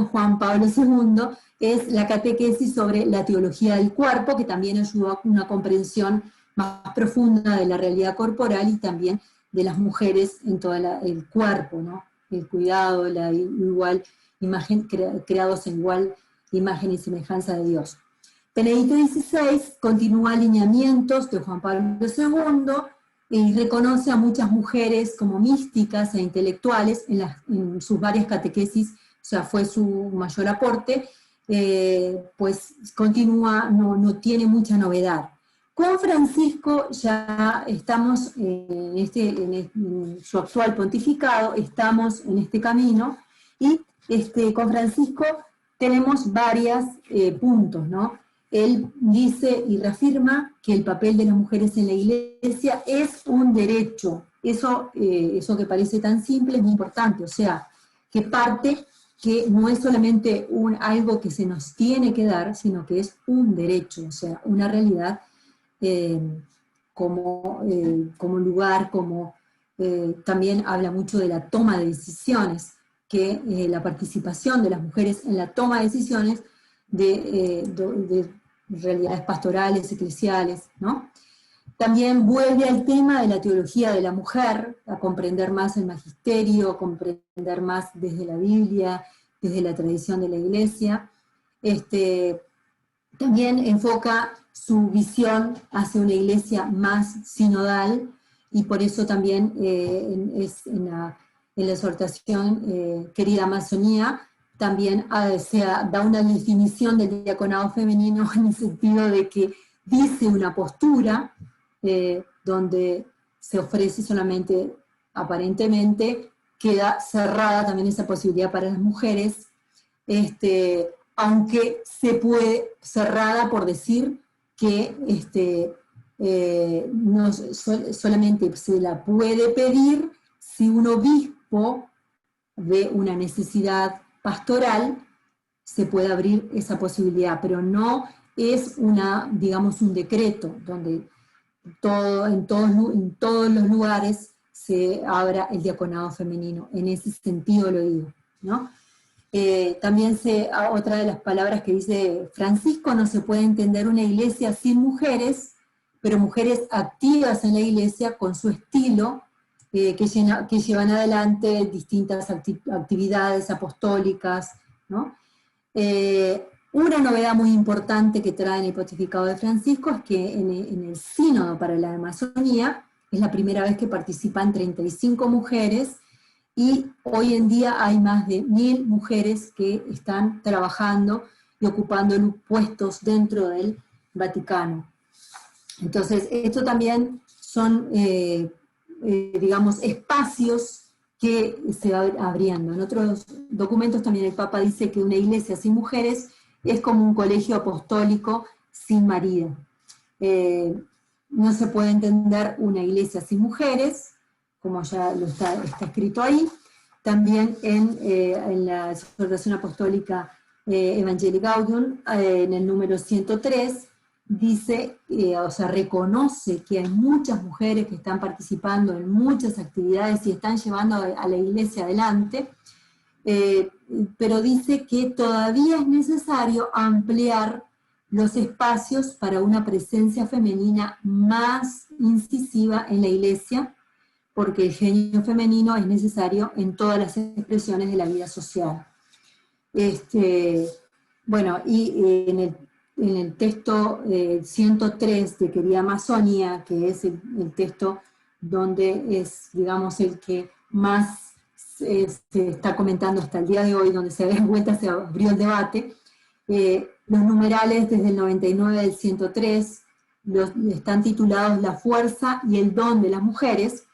[SPEAKER 2] Juan Pablo II, es la catequesis sobre la teología del cuerpo, que también ayudó a una comprensión más profunda de la realidad corporal y también de las mujeres en todo el cuerpo, ¿no? El cuidado, la igual imagen, creados en igual imagen y semejanza de Dios. Benedicto XVI continúa alineamientos de Juan Pablo II y reconoce a muchas mujeres como místicas e intelectuales en sus varias catequesis, o sea, fue su mayor aporte. Pues continúa, no tiene mucha novedad. Con Francisco ya estamos en su actual pontificado, estamos en este camino, y con Francisco tenemos varios puntos, ¿no? Él dice y reafirma que el papel de las mujeres en la Iglesia es un derecho. Eso que parece tan simple es muy importante, o sea, que parte que no es solamente algo que se nos tiene que dar, sino que es un derecho, o sea, una realidad como lugar, también habla mucho de la toma de decisiones, que la participación de las mujeres en la toma de decisiones de realidades pastorales, eclesiales, ¿no? También vuelve al tema de la teología de la mujer, a comprender más el magisterio, comprender más desde la Biblia, desde la tradición de la Iglesia. También enfoca su visión hacia una Iglesia más sinodal, y por eso también en la exhortación Querida Amazonía, también da una definición del diaconado femenino en el sentido de que dice una postura donde se ofrece solamente, aparentemente, queda cerrada también esa posibilidad para las mujeres, aunque se puede, cerrada por decir que no solamente se la puede pedir si un obispo ve una necesidad pastoral, se puede abrir esa posibilidad, pero no es digamos, un decreto donde en todos los lugares se abra el diaconado femenino. En ese sentido lo digo, ¿no? También otra de las palabras que dice Francisco: no se puede entender una iglesia sin mujeres, pero mujeres activas en la iglesia con su estilo, que llevan adelante distintas actividades apostólicas, ¿no? Una novedad muy importante que trae en el pontificado de Francisco es que en el sínodo para la Amazonía es la primera vez que participan 35 mujeres, y hoy en día hay más de 1000 mujeres que están trabajando y ocupando puestos dentro del Vaticano. Entonces, esto también son, digamos, espacios que se van abriendo. En otros documentos también el Papa dice que una iglesia sin mujeres es como un colegio apostólico sin marido. No se puede entender una iglesia sin mujeres, como ya está escrito ahí. También en la exhortación apostólica Evangelii Gaudium, en el número 103, dice, o sea, reconoce que hay muchas mujeres que están participando en muchas actividades y están llevando a la iglesia adelante, pero dice que todavía es necesario ampliar los espacios para una presencia femenina más incisiva en la iglesia, porque el genio femenino es necesario en todas las expresiones de la vida social. Bueno, y el texto 103 de Querida Amazonia, que es el texto donde es, digamos, el que más se está comentando hasta el día de hoy, donde se da vuelta, se abrió el debate, los numerales desde el 99 del 103 están titulados La fuerza y el don de las mujeres,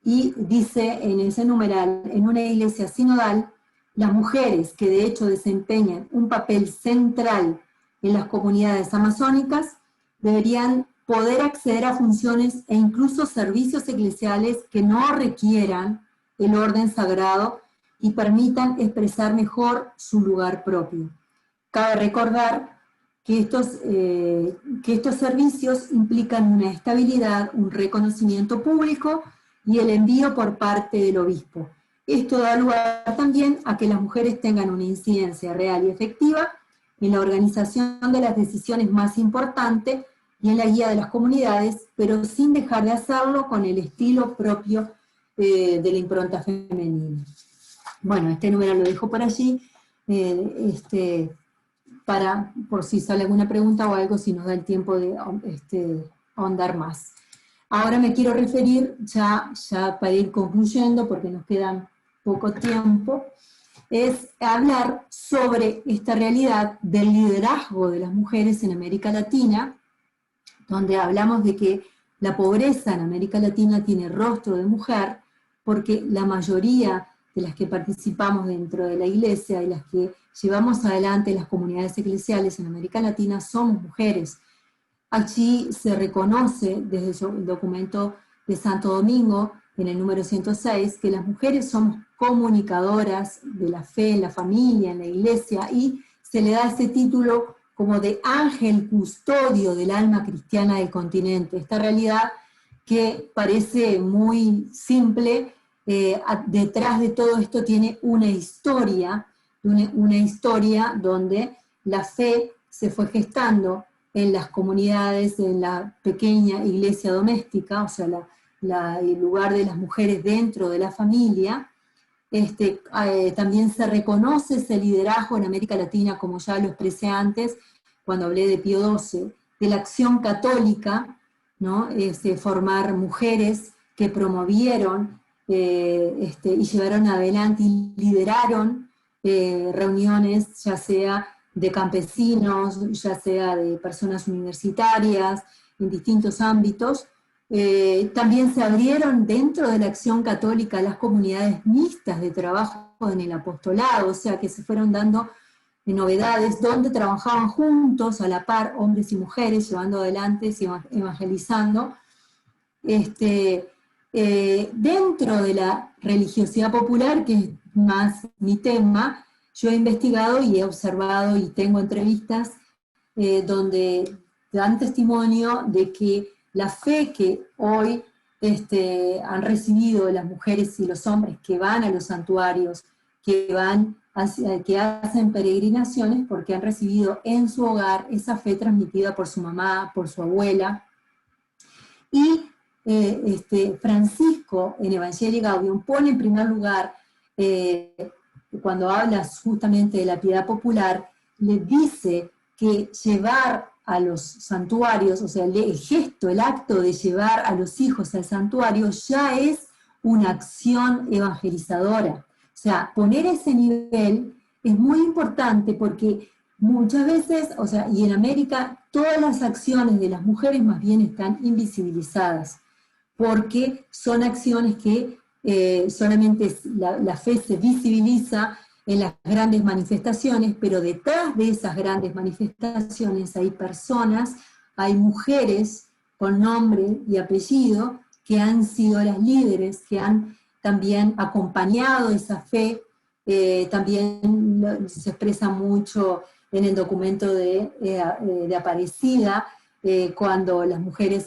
[SPEAKER 2] y dice en ese numeral: en una iglesia sinodal, las mujeres que de hecho desempeñan un papel central en las comunidades amazónicas deberían poder acceder a funciones e incluso servicios eclesiales que no requieran el orden sagrado y permitan expresar mejor su lugar propio. Cabe recordar que estos servicios implican una estabilidad, un reconocimiento público y el envío por parte del obispo. Esto da lugar también a que las mujeres tengan una incidencia real y efectiva en la organización de las decisiones más importantes y en la guía de las comunidades, pero sin dejar de hacerlo con el estilo propio de la impronta femenina. Bueno, este número lo dejo por allí, por si sale alguna pregunta o algo, si nos da el tiempo de ahondar más. Ahora me quiero referir, ya para ir concluyendo, porque nos queda poco tiempo, es hablar sobre esta realidad del liderazgo de las mujeres en América Latina, donde hablamos de que la pobreza en América Latina tiene rostro de mujer, porque la mayoría de las que participamos dentro de la iglesia y las que llevamos adelante las comunidades eclesiales en América Latina somos mujeres. Allí se reconoce desde el documento de Santo Domingo, en el número 106, que las mujeres somos comunicadoras de la fe en la familia, en la iglesia, y se le da ese título como de ángel custodio del alma cristiana del continente. Esta realidad que parece muy simple, detrás de todo esto tiene una historia donde la fe se fue gestando en las comunidades, en la pequeña iglesia doméstica, o sea, el lugar de las mujeres dentro de la familia. También se reconoce ese liderazgo en América Latina, como ya lo expresé antes, cuando hablé de Pío XII, de la acción católica, ¿no? Formar mujeres que promovieron y llevaron adelante y lideraron reuniones, ya sea de campesinos, ya sea de personas universitarias, en distintos ámbitos. También se abrieron dentro de la acción católica las comunidades mixtas de trabajo en el apostolado, o sea que se fueron dando novedades donde trabajaban juntos a la par hombres y mujeres, llevando adelante y evangelizando. Dentro de la religiosidad popular, que es más mi tema, yo he investigado y he observado y tengo entrevistas donde dan testimonio de que la fe que hoy han recibido las mujeres y los hombres que van a los santuarios, que hacen peregrinaciones, porque han recibido en su hogar esa fe transmitida por su mamá, por su abuela. Y Francisco, en Evangelii Gaudium, pone en primer lugar, cuando habla justamente de la piedad popular, le dice que llevar a los santuarios, o sea, el gesto, el acto de llevar a los hijos al santuario ya es una acción evangelizadora. O sea, poner ese nivel es muy importante porque muchas veces, o sea, y en América, todas las acciones de las mujeres más bien están invisibilizadas, porque son acciones que solamente la fe se visibiliza en las grandes manifestaciones, pero detrás de esas grandes manifestaciones hay personas, hay mujeres con nombre y apellido que han sido las líderes, que han también acompañado esa fe. También se expresa mucho en el documento de Aparecida, cuando las mujeres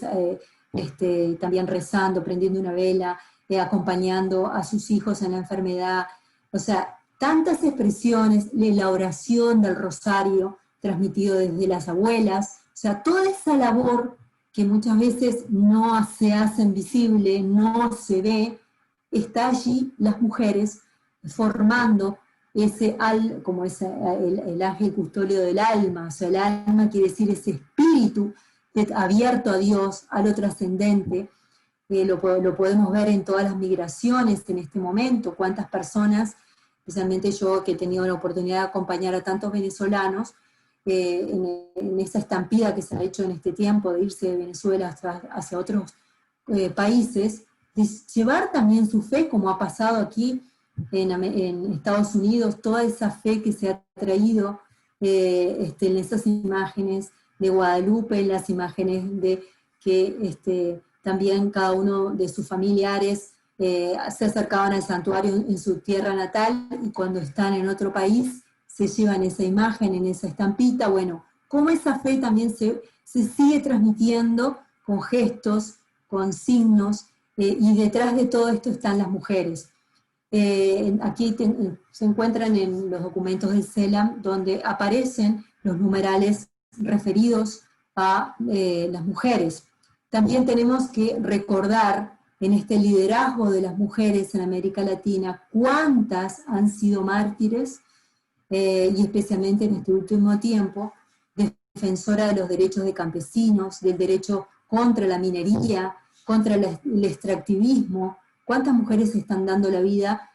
[SPEAKER 2] también rezando, prendiendo una vela, acompañando a sus hijos en la enfermedad. O sea, tantas expresiones, la oración del rosario transmitido desde las abuelas, o sea, toda esa labor que muchas veces no se hace visible, no se ve, está allí las mujeres formando el ángel custodio del alma, o sea, el alma quiere decir ese espíritu abierto a Dios, a lo trascendente. Lo podemos ver en todas las migraciones en este momento, cuántas personas, especialmente yo que he tenido la oportunidad de acompañar a tantos venezolanos, en esa estampida que se ha hecho en este tiempo de irse de Venezuela hacia otros países, de llevar también su fe, como ha pasado aquí en Estados Unidos, toda esa fe que se ha traído en esas imágenes de Guadalupe, en las imágenes de que también cada uno de sus familiares se acercaban al santuario en su tierra natal, y cuando están en otro país se llevan esa imagen en esa estampita. Bueno, cómo esa fe también se sigue transmitiendo con gestos, con signos, y detrás de todo esto están las mujeres. Aquí se encuentran en los documentos del CELAM, donde aparecen los numerales referidos a las mujeres. También tenemos que recordar en este liderazgo de las mujeres en América Latina cuántas han sido mártires, y especialmente en este último tiempo, defensora de los derechos de campesinos, del derecho contra la minería, contra el extractivismo. ¿Cuántas mujeres están dando la vida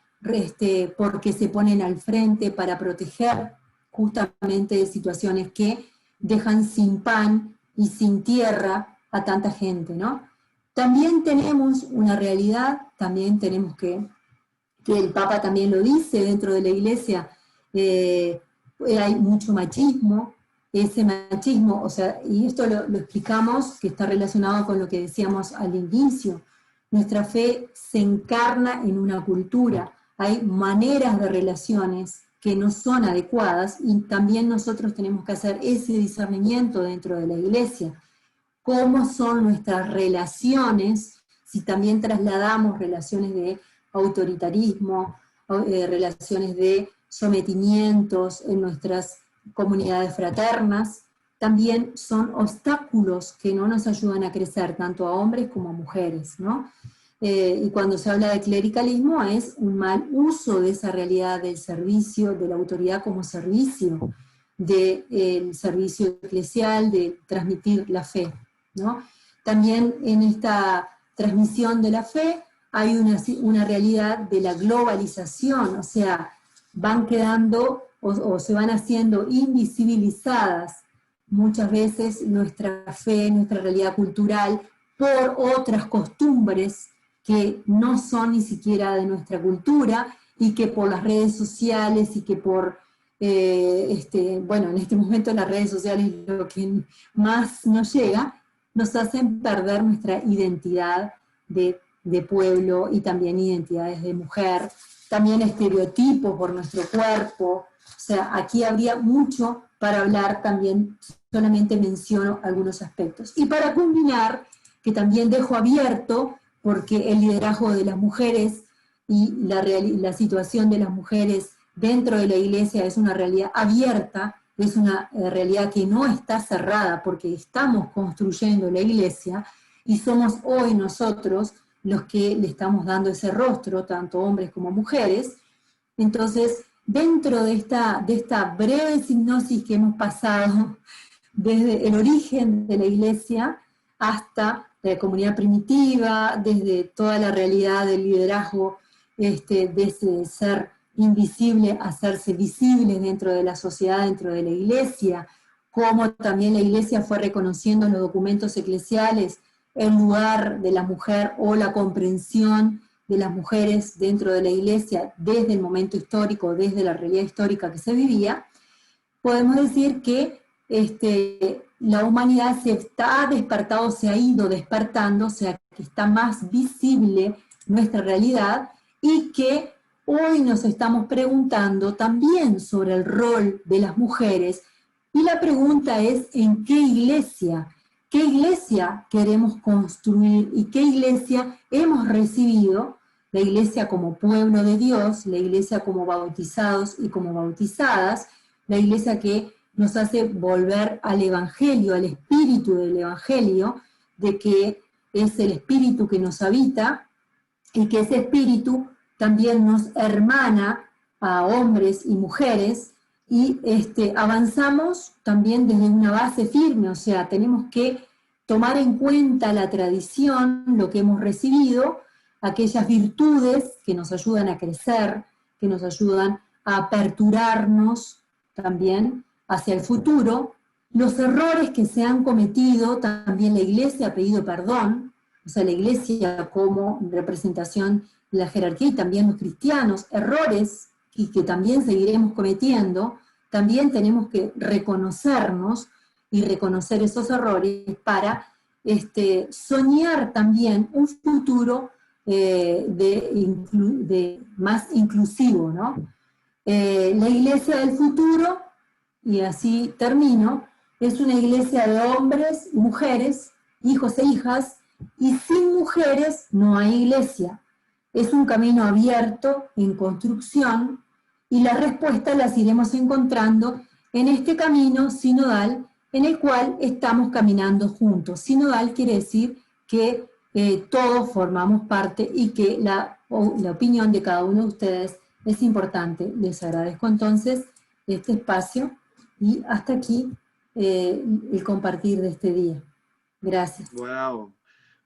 [SPEAKER 2] porque se ponen al frente para proteger justamente de situaciones que dejan sin pan y sin tierra a tanta gente, ¿no? También tenemos una realidad, también tenemos que el Papa también lo dice dentro de la Iglesia, hay mucho machismo, ese machismo, o sea, y esto lo explicamos, que está relacionado con lo que decíamos al inicio. Nuestra fe se encarna en una cultura, hay maneras de relaciones que no son adecuadas, y también nosotros tenemos que hacer ese discernimiento dentro de la Iglesia. ¿Cómo son nuestras relaciones? Si también trasladamos relaciones de autoritarismo, relaciones de sometimientos en nuestras comunidades fraternas, también son obstáculos que no nos ayudan a crecer, tanto a hombres como a mujeres, ¿no? Y cuando se habla de clericalismo es un mal uso de esa realidad del servicio, de la autoridad como servicio, del servicio eclesial, de transmitir la fe, ¿no? También en esta transmisión de la fe hay una realidad de la globalización, o sea, van quedando o se van haciendo invisibilizadas muchas veces nuestra fe, nuestra realidad cultural, por otras costumbres que no son ni siquiera de nuestra cultura, y que por las redes sociales y que por, bueno, en este momento las redes sociales lo que más nos llega, nos hacen perder nuestra identidad de pueblo, y también identidades de mujer, también estereotipos por nuestro cuerpo. O sea, aquí habría mucho para hablar, también solamente menciono algunos aspectos. Y para culminar, que también dejo abierto, porque el liderazgo de las mujeres y la situación de las mujeres dentro de la Iglesia es una realidad abierta, es una realidad que no está cerrada, porque estamos construyendo la Iglesia, y somos hoy nosotros los que le estamos dando ese rostro, tanto hombres como mujeres. Entonces, dentro de esta breve sinopsis que hemos pasado desde el origen de la Iglesia hasta la comunidad primitiva, desde toda la realidad del liderazgo, de ese ser invisible a hacerse visible dentro de la sociedad, dentro de la Iglesia, cómo también la Iglesia fue reconociendo en los documentos eclesiales el lugar de la mujer o la comprensión de las mujeres dentro de la Iglesia desde el momento histórico, desde la realidad histórica que se vivía. Podemos decir que la humanidad se ha despertado, se ha ido despertando, o sea, que está más visible nuestra realidad, y que hoy nos estamos preguntando también sobre el rol de las mujeres, y la pregunta es: ¿en qué iglesia? ¿Qué iglesia queremos construir y qué iglesia hemos recibido? La iglesia como pueblo de Dios, la iglesia como bautizados y como bautizadas, la iglesia que nos hace volver al Evangelio, al espíritu del Evangelio, de que es el espíritu que nos habita, y que ese espíritu también nos hermana a hombres y mujeres, y avanzamos también desde una base firme, o sea, tenemos que tomar en cuenta la tradición, lo que hemos recibido, aquellas virtudes que nos ayudan a crecer, que nos ayudan a aperturarnos también hacia el futuro, los errores que se han cometido, también la Iglesia ha pedido perdón, o sea, la Iglesia como representación de la jerarquía y también los cristianos, errores y que también seguiremos cometiendo, también tenemos que reconocernos y reconocer esos errores para soñar también un futuro más inclusivo, ¿no? La iglesia del futuro, y así termino, es una iglesia de hombres y mujeres, hijos e hijas, y sin mujeres no hay iglesia. Es un camino abierto, en construcción, y las respuestas las iremos encontrando en este camino sinodal en el cual estamos caminando juntos. Sinodal quiere decir que todos formamos parte y que la opinión de cada uno de ustedes es importante. Les agradezco entonces este espacio y hasta aquí el compartir de este día. Gracias.
[SPEAKER 4] Wow.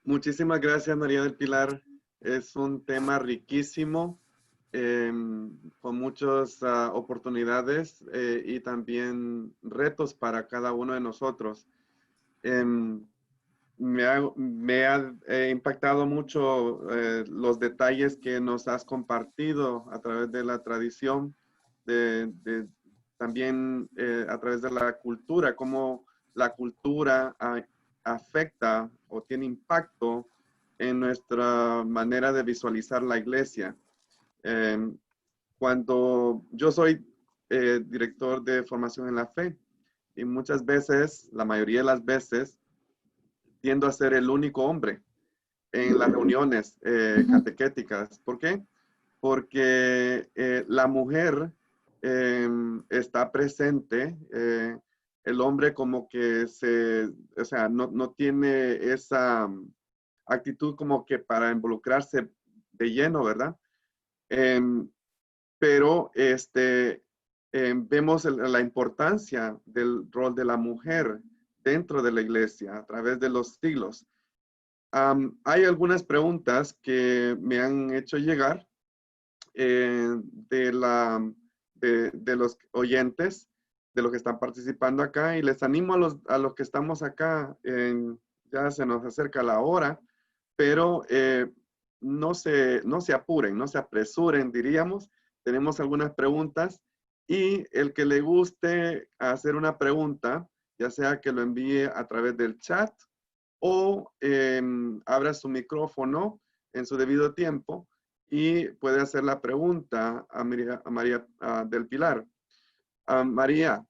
[SPEAKER 4] Muchísimas gracias, María del Pilar. Es un tema riquísimo, con muchas oportunidades y también retos para cada uno de nosotros. Me ha impactado mucho los detalles que nos has compartido a través de la tradición, también a través de la cultura, cómo la cultura afecta o tiene impacto en nuestra manera de visualizar la iglesia. Cuando yo soy director de formación en la fe, y muchas veces, la mayoría de las veces, tiendo a ser el único hombre en las reuniones catequéticas. ¿Por qué? Porque la mujer está presente, el hombre como que no tiene esa actitud como que para involucrarse de lleno, ¿verdad? Pero vemos la importancia del rol de la mujer dentro de la iglesia a través de los siglos. Hay algunas preguntas que me han hecho llegar de los oyentes, de los que están participando acá, y les animo a los que estamos acá, ya se nos acerca la hora, pero no se apuren, no se apresuren, diríamos. Tenemos algunas preguntas y el que le guste hacer una pregunta, ya sea que lo envíe a través del chat o abra su micrófono en su debido tiempo y puede hacer la pregunta a María del Pilar. María,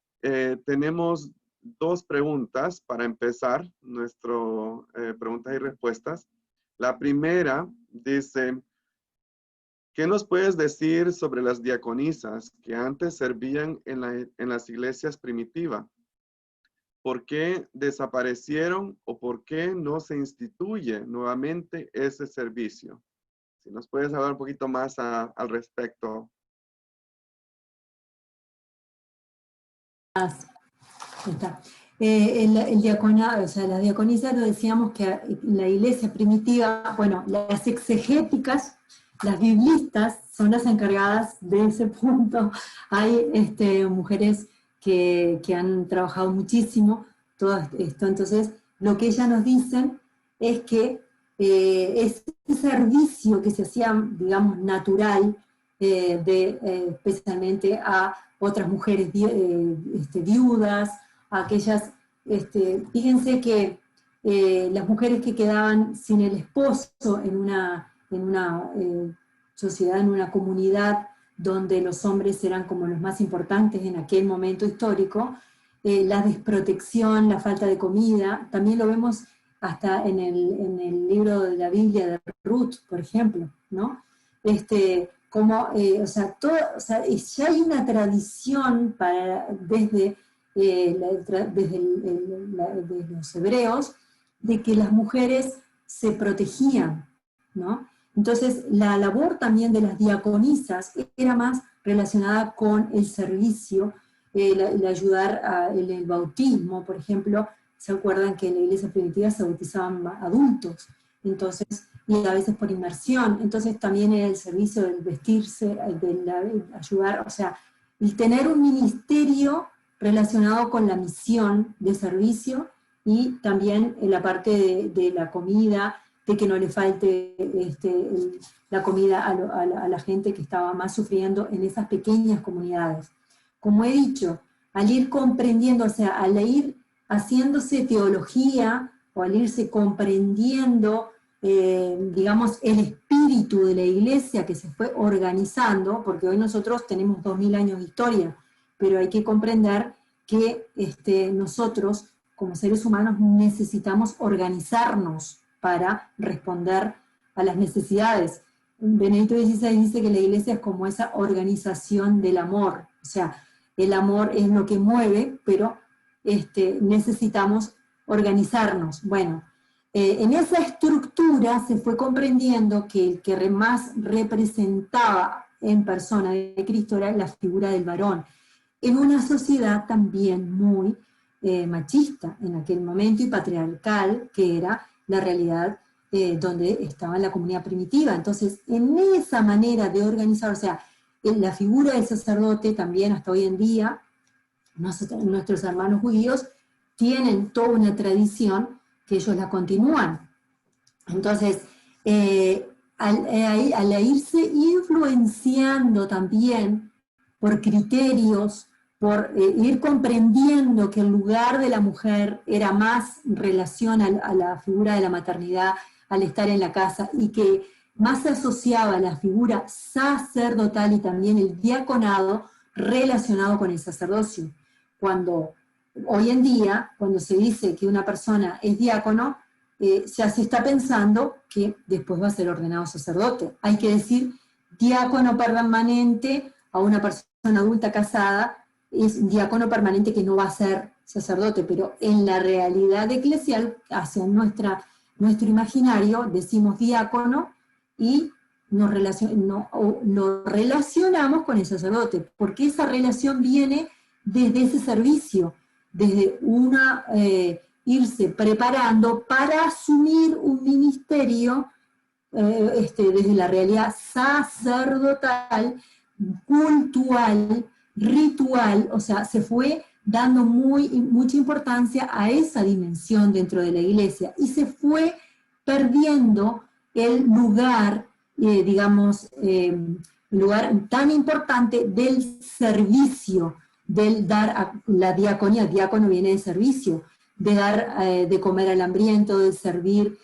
[SPEAKER 4] tenemos dos preguntas para empezar nuestras preguntas y respuestas. La primera dice, ¿qué nos puedes decir sobre las diaconisas que antes servían en las iglesias primitivas? ¿Por qué desaparecieron o por qué no se instituye nuevamente ese servicio? Si nos puedes hablar un poquito más al respecto.
[SPEAKER 2] Está. El diaconado, o sea, las diaconisas lo decíamos que la iglesia primitiva, bueno, las exegéticas, las biblistas son las encargadas de ese punto. Hay mujeres que han trabajado muchísimo todo esto. Entonces, lo que ellas nos dicen es que ese servicio que se hacía, digamos, natural, especialmente a otras mujeres viudas, a aquellas, fíjense que las mujeres que quedaban sin el esposo en una sociedad, en una comunidad donde los hombres eran como los más importantes en aquel momento histórico, la desprotección, la falta de comida, también lo vemos hasta en el libro de la Biblia de Ruth, por ejemplo, ¿no? Ya hay una tradición desde los hebreos de que las mujeres se protegían, ¿no? Entonces, la labor también de las diaconisas era más relacionada con el servicio, el ayudar en el bautismo, por ejemplo. ¿Se acuerdan que en la iglesia primitiva se bautizaban adultos? Entonces, y a veces por inmersión. Entonces también el servicio del vestirse, del ayudar, o sea, el tener un ministerio relacionado con la misión de servicio, y también en la parte de la comida, de que no le falte la comida a la gente que estaba más sufriendo en esas pequeñas comunidades. Como he dicho, al ir comprendiendo, o sea, al ir haciéndose teología, o al irse comprendiendo, digamos, el espíritu de la iglesia que se fue organizando, porque hoy nosotros tenemos 2000 años de historia, pero hay que comprender que nosotros, como seres humanos, necesitamos organizarnos para responder a las necesidades. Benedicto XVI dice que la iglesia es como esa organización del amor, o sea, el amor es lo que mueve, pero necesitamos organizarnos. Bueno, en esa estructura se fue comprendiendo que el que más representaba en persona de Cristo era la figura del varón, en una sociedad también muy machista en aquel momento y patriarcal, que era la realidad donde estaba la comunidad primitiva. Entonces, en esa manera de organizar, o sea, en la figura del sacerdote también hasta hoy en día, nuestros hermanos judíos tienen toda una tradición que ellos la continúan. Entonces, al irse influenciando también por criterios, por ir comprendiendo que el lugar de la mujer era más relación a la figura de la maternidad, al estar en la casa, y que más se asociaba a la figura sacerdotal y también el diaconado relacionado con el sacerdocio. Cuando hoy en día, cuando se dice que una persona es diácono, ya se está pensando que después va a ser ordenado sacerdote. Hay que decir diácono permanente a una persona adulta casada, es diácono permanente que no va a ser sacerdote, pero en la realidad eclesial, hacia nuestro imaginario, decimos diácono y nos relacionamos con el sacerdote, porque esa relación viene desde ese servicio, desde irse preparando para asumir un ministerio desde la realidad sacerdotal, cultural, ritual, o sea, se fue dando mucha importancia a esa dimensión dentro de la iglesia, y se fue perdiendo el lugar, digamos, el lugar tan importante del servicio, del dar a la diaconía. Diácono viene de servicio, de dar de comer al hambriento, de servir,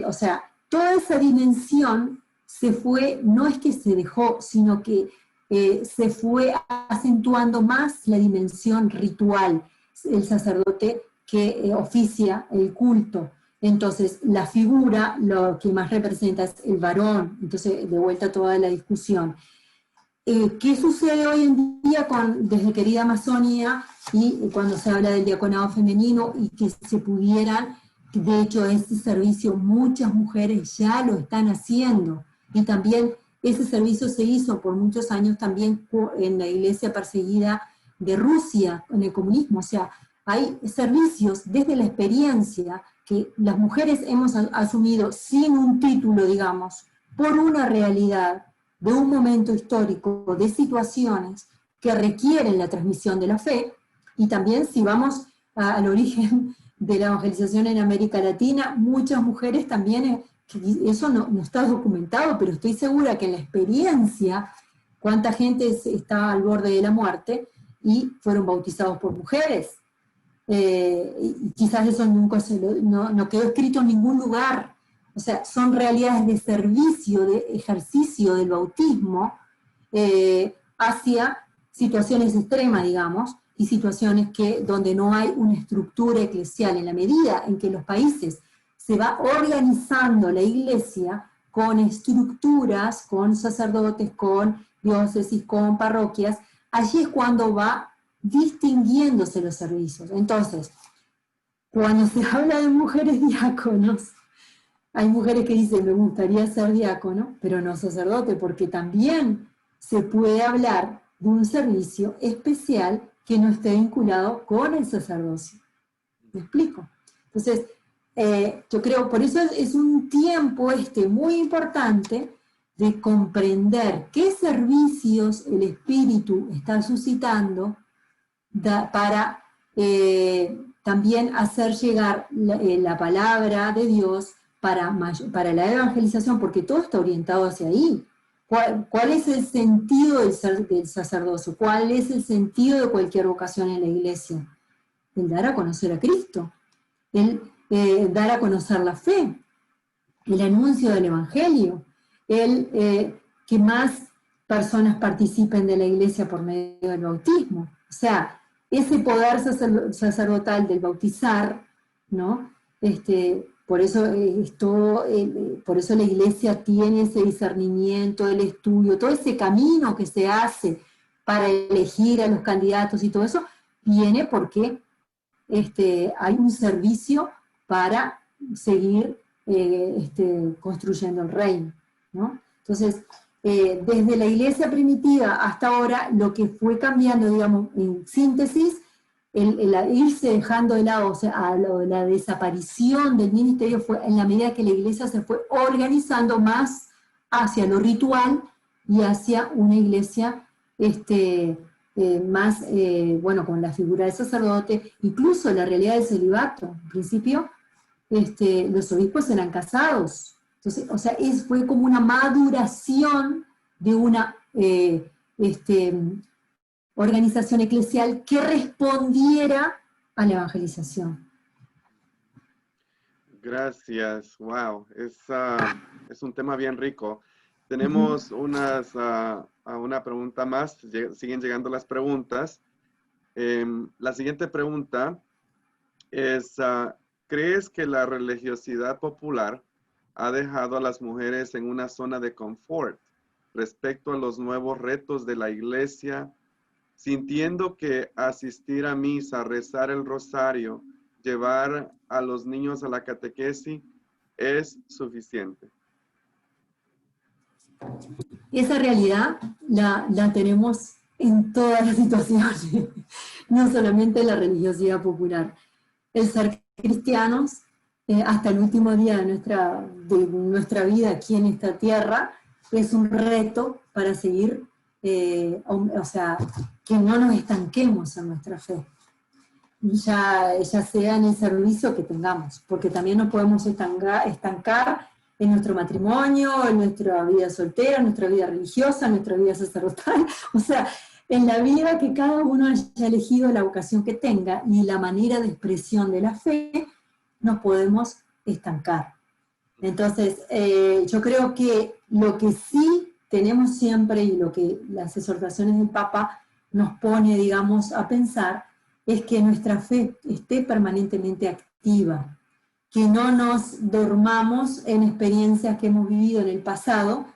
[SPEAKER 2] o sea, toda esa dimensión se fue, no es que se dejó, sino que se fue acentuando más la dimensión ritual, el sacerdote que oficia el culto. Entonces, la figura, lo que más representa es el varón. Entonces, de vuelta a toda la discusión. ¿Qué sucede hoy en día desde querida Amazonia y cuando se habla del diaconado femenino y que se pudieran, de hecho, este servicio muchas mujeres ya lo están haciendo, y también ese servicio se hizo por muchos años también en la iglesia perseguida de Rusia, en el comunismo? O sea, hay servicios desde la experiencia que las mujeres hemos asumido sin un título, digamos, por una realidad de un momento histórico, de situaciones que requieren la transmisión de la fe. Y también, si vamos al origen de la evangelización en América Latina, muchas mujeres también, eso no está documentado, pero estoy segura que en la experiencia, cuánta gente está al borde de la muerte y fueron bautizados por mujeres. Y quizás eso nunca no quedó escrito en ningún lugar. O sea, son realidades de servicio, de ejercicio del bautismo hacia situaciones extremas, digamos, y situaciones donde no hay una estructura eclesial. En la medida en que los países se va organizando la iglesia con estructuras, con sacerdotes, con diócesis, con parroquias, allí es cuando va distinguiéndose los servicios. Entonces, cuando se habla de mujeres diáconos, hay mujeres que dicen, me gustaría ser diácono, pero no sacerdote, porque también se puede hablar de un servicio especial que no esté vinculado con el sacerdocio. ¿Me explico? Entonces, yo creo, por eso es un tiempo muy importante de comprender qué servicios el Espíritu está suscitando para también hacer llegar la palabra de Dios para la evangelización, porque todo está orientado hacia ahí. ¿Cuál es el sentido del sacerdocio? ¿Cuál es el sentido de cualquier vocación en la iglesia? El dar a conocer a Cristo, el dar a conocer la fe, el anuncio del Evangelio, el que más personas participen de la iglesia por medio del bautismo. O sea, ese poder sacerdotal del bautizar, ¿no? Por eso por eso la iglesia tiene ese discernimiento, el estudio, todo ese camino que se hace para elegir a los candidatos y todo eso, viene porque hay un servicio para seguir construyendo el reino, ¿no? Entonces, desde la iglesia primitiva hasta ahora, lo que fue cambiando, digamos, en síntesis, el irse dejando de lado, o sea, la desaparición del ministerio fue en la medida que la iglesia se fue organizando más hacia lo ritual y hacia una iglesia más, bueno, con la figura del sacerdote, incluso la realidad del celibato. En principio, los obispos eran casados. Entonces, o sea, fue como una maduración de una organización eclesial que respondiera a la evangelización.
[SPEAKER 4] Gracias, wow, es un tema bien rico. Tenemos una pregunta más, siguen llegando las preguntas. La siguiente pregunta es, ¿crees que la religiosidad popular ha dejado a las mujeres en una zona de confort respecto a los nuevos retos de la iglesia, sintiendo que asistir a misa, rezar el rosario, llevar a los niños a la catequesis es suficiente?
[SPEAKER 2] Esa realidad la tenemos en todas las situaciones, no solamente en la religiosidad popular. El ser cristianos, hasta el último día de nuestra vida aquí en esta tierra, es un reto para seguir, o sea, que no nos estanquemos en nuestra fe, ya sea en el servicio que tengamos, porque también nos podemos estancar en nuestro matrimonio, en nuestra vida soltera, en nuestra vida religiosa, en nuestra vida sacerdotal, o sea, en la vida que cada uno haya elegido la vocación que tenga y la manera de expresión de la fe, nos podemos estancar. Entonces, yo creo que lo que sí tenemos siempre y lo que las exhortaciones del Papa nos pone, digamos, a pensar, es que nuestra fe esté permanentemente activa, que no nos dormamos en experiencias que hemos vivido en el pasado,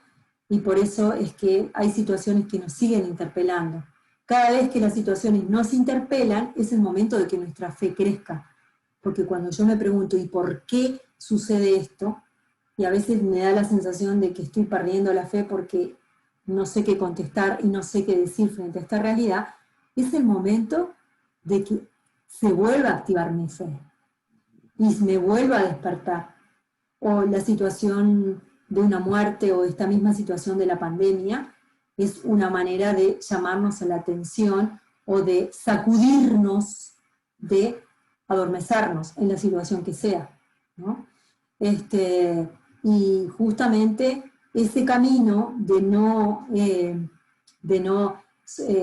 [SPEAKER 2] y por eso es que hay situaciones que nos siguen interpelando. Cada vez que las situaciones nos interpelan, es el momento de que nuestra fe crezca. Porque cuando yo me pregunto, ¿y por qué sucede esto? Y a veces me da la sensación de que estoy perdiendo la fe porque no sé qué contestar y no sé qué decir frente a esta realidad, es el momento de que se vuelva a activar mi fe y me vuelva a despertar. O la situación de una muerte o esta misma situación de la pandemia es una manera de llamarnos a la atención o de sacudirnos, de adormecernos en la situación que sea, ¿no? Y justamente ese camino de no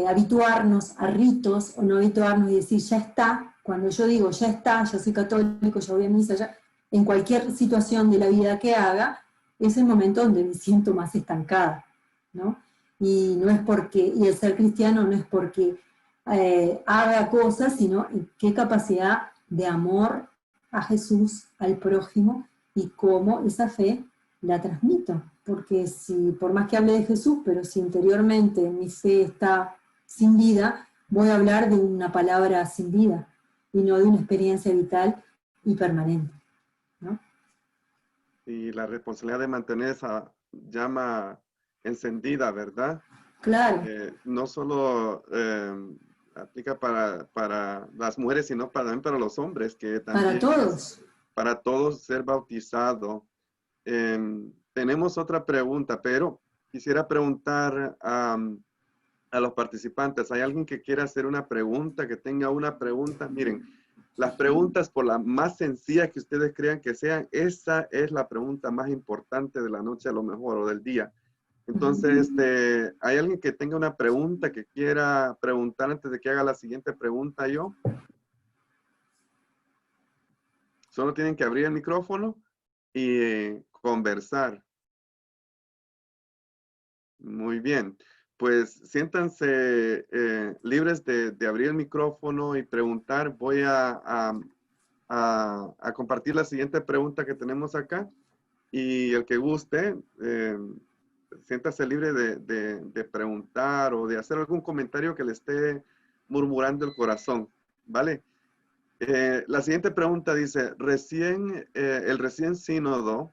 [SPEAKER 2] habituarnos a ritos o no habituarnos y decir ya está, cuando yo digo ya está, ya soy católico, ya voy a misa, ya, en cualquier situación de la vida que haga, es el momento donde me siento más estancada, ¿no? Y no es porque, y el ser cristiano no es porque haga cosas, sino qué capacidad de amor a Jesús, al prójimo, y cómo esa fe la transmito. Porque si, por más que hable de Jesús, pero si interiormente mi fe está sin vida, voy a hablar de una palabra sin vida, y no de una experiencia vital y permanente, ¿no?
[SPEAKER 4] Y la responsabilidad de mantener esa llama encendida, ¿verdad?
[SPEAKER 2] Claro.
[SPEAKER 4] No solo aplica para las mujeres, sino también para los hombres, que también
[SPEAKER 2] Para todos.
[SPEAKER 4] para todos ser bautizado. Tenemos otra pregunta, pero quisiera preguntar a los participantes, ¿hay alguien que quiera hacer una pregunta, que tenga una pregunta? Miren, las preguntas, por la más sencilla que ustedes crean que sean, esa es la pregunta más importante de la noche a lo mejor, o del día. Entonces, ¿hay alguien que tenga una pregunta que quiera preguntar antes de que haga la siguiente pregunta yo? Solo tienen que abrir el micrófono y conversar. Muy bien. Pues siéntanse libres de abrir el micrófono y preguntar. Voy a compartir la siguiente pregunta que tenemos acá. Y el que guste, siéntase libre de preguntar o de hacer algún comentario que le esté murmurando el corazón. ¿Vale? La siguiente pregunta dice, el recién sínodo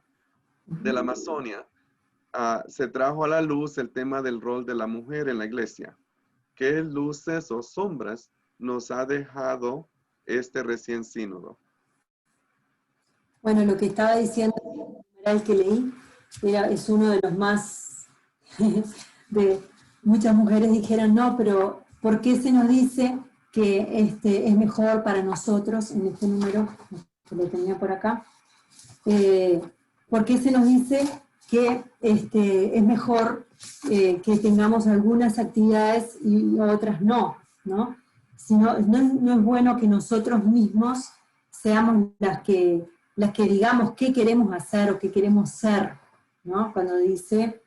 [SPEAKER 4] de la Amazonia se trajo a la luz el tema del rol de la mujer en la iglesia. ¿Qué luces o sombras nos ha dejado este recién sínodo?
[SPEAKER 2] Bueno, lo que estaba diciendo el que leí es uno de los más, de muchas mujeres dijeron, no, pero ¿por qué se nos dice que es mejor para nosotros, en este número que lo tenía por acá, ¿por qué se nos dice que es mejor que tengamos algunas actividades y otras no, ¿no? No es bueno que nosotros mismos seamos las que digamos qué queremos hacer o qué queremos ser, ¿no? Cuando dice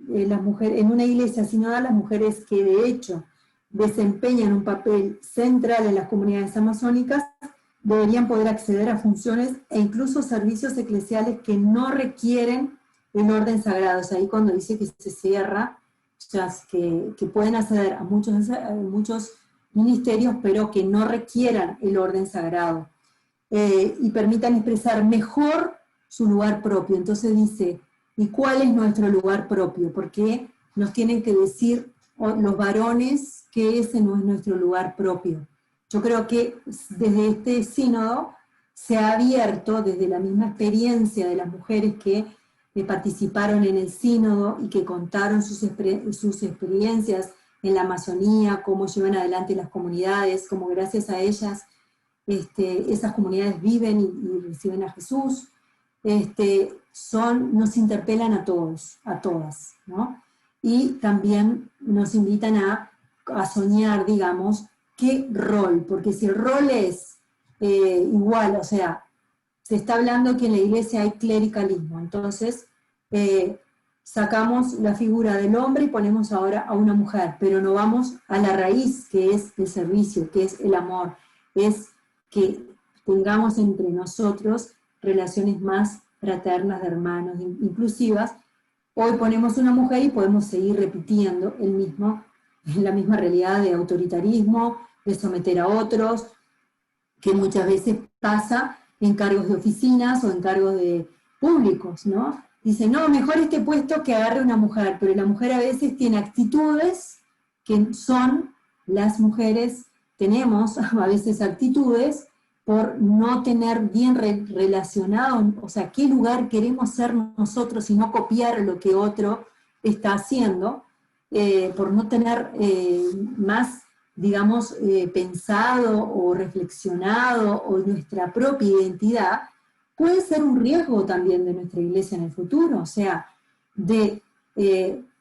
[SPEAKER 2] las mujeres, en una iglesia sinodal, las mujeres que de hecho desempeñan un papel central en las comunidades amazónicas deberían poder acceder a funciones e incluso servicios eclesiales que no requieren el orden sagrado. O sea, ahí cuando dice que se cierra, o sea, que pueden acceder a muchos ministerios, pero que no requieran el orden sagrado. Y permitan expresar mejor su lugar propio. Entonces dice, ¿y cuál es nuestro lugar propio? Porque nos tienen que decir los varones que ese no es nuestro lugar propio. Yo creo que desde este sínodo se ha abierto, desde la misma experiencia de las mujeres que participaron en el sínodo y que contaron sus experiencias en la Amazonía, cómo llevan adelante las comunidades, cómo gracias a ellas esas comunidades viven y reciben a Jesús, nos interpelan a todos, a todas, ¿no? Y también nos invitan a soñar, digamos, qué rol, porque si el rol es igual, o sea, se está hablando que en la iglesia hay clericalismo, entonces sacamos la figura del hombre y ponemos ahora a una mujer, pero no vamos a la raíz, que es el servicio, que es el amor, es que tengamos entre nosotros relaciones más fraternas, de hermanos, inclusivas. Hoy ponemos una mujer y podemos seguir repitiendo la misma realidad de autoritarismo, de someter a otros, que muchas veces pasa en cargos de oficinas o en cargos de públicos, ¿no? Dice, no, mejor este puesto que agarre una mujer, pero la mujer a veces tiene actitudes que son, las mujeres tenemos a veces actitudes por no tener bien relacionado, o sea, qué lugar queremos ser nosotros y no copiar lo que otro está haciendo, por no tener más, digamos, pensado o reflexionado o nuestra propia identidad, puede ser un riesgo también de nuestra iglesia en el futuro, o sea, de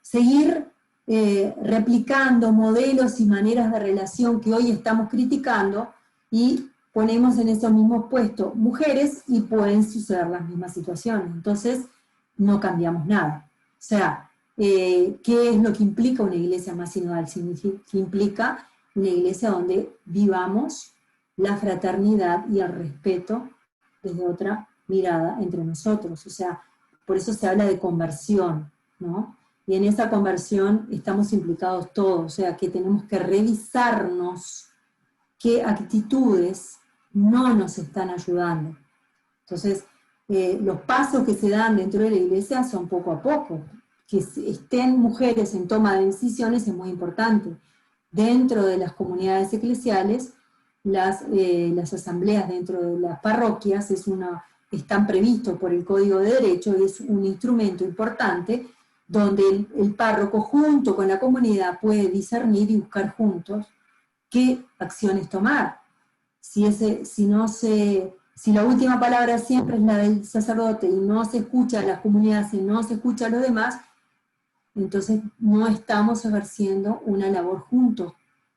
[SPEAKER 2] seguir replicando modelos y maneras de relación que hoy estamos criticando y ponemos en esos mismos puestos mujeres y pueden suceder las mismas situaciones. Entonces, no cambiamos nada. O sea, ¿qué es lo que implica una iglesia más sinodal? Que implica una iglesia donde vivamos la fraternidad y el respeto desde otra mirada entre nosotros. O sea, por eso se habla de conversión, ¿no? Y en esa conversión estamos implicados todos, o sea, que tenemos que revisarnos qué actitudes no nos están ayudando. Entonces, los pasos que se dan dentro de la iglesia son poco a poco. que estén mujeres en toma de decisiones es muy importante. Dentro de las comunidades eclesiales, las asambleas dentro de las parroquias están previstos por el Código de Derecho y es un instrumento importante donde el párroco junto con la comunidad puede discernir y buscar juntos qué acciones tomar. Si la última palabra siempre es la del sacerdote y no se escucha a las comunidades y no se escucha a los demás, entonces no estamos ejerciendo una labor juntos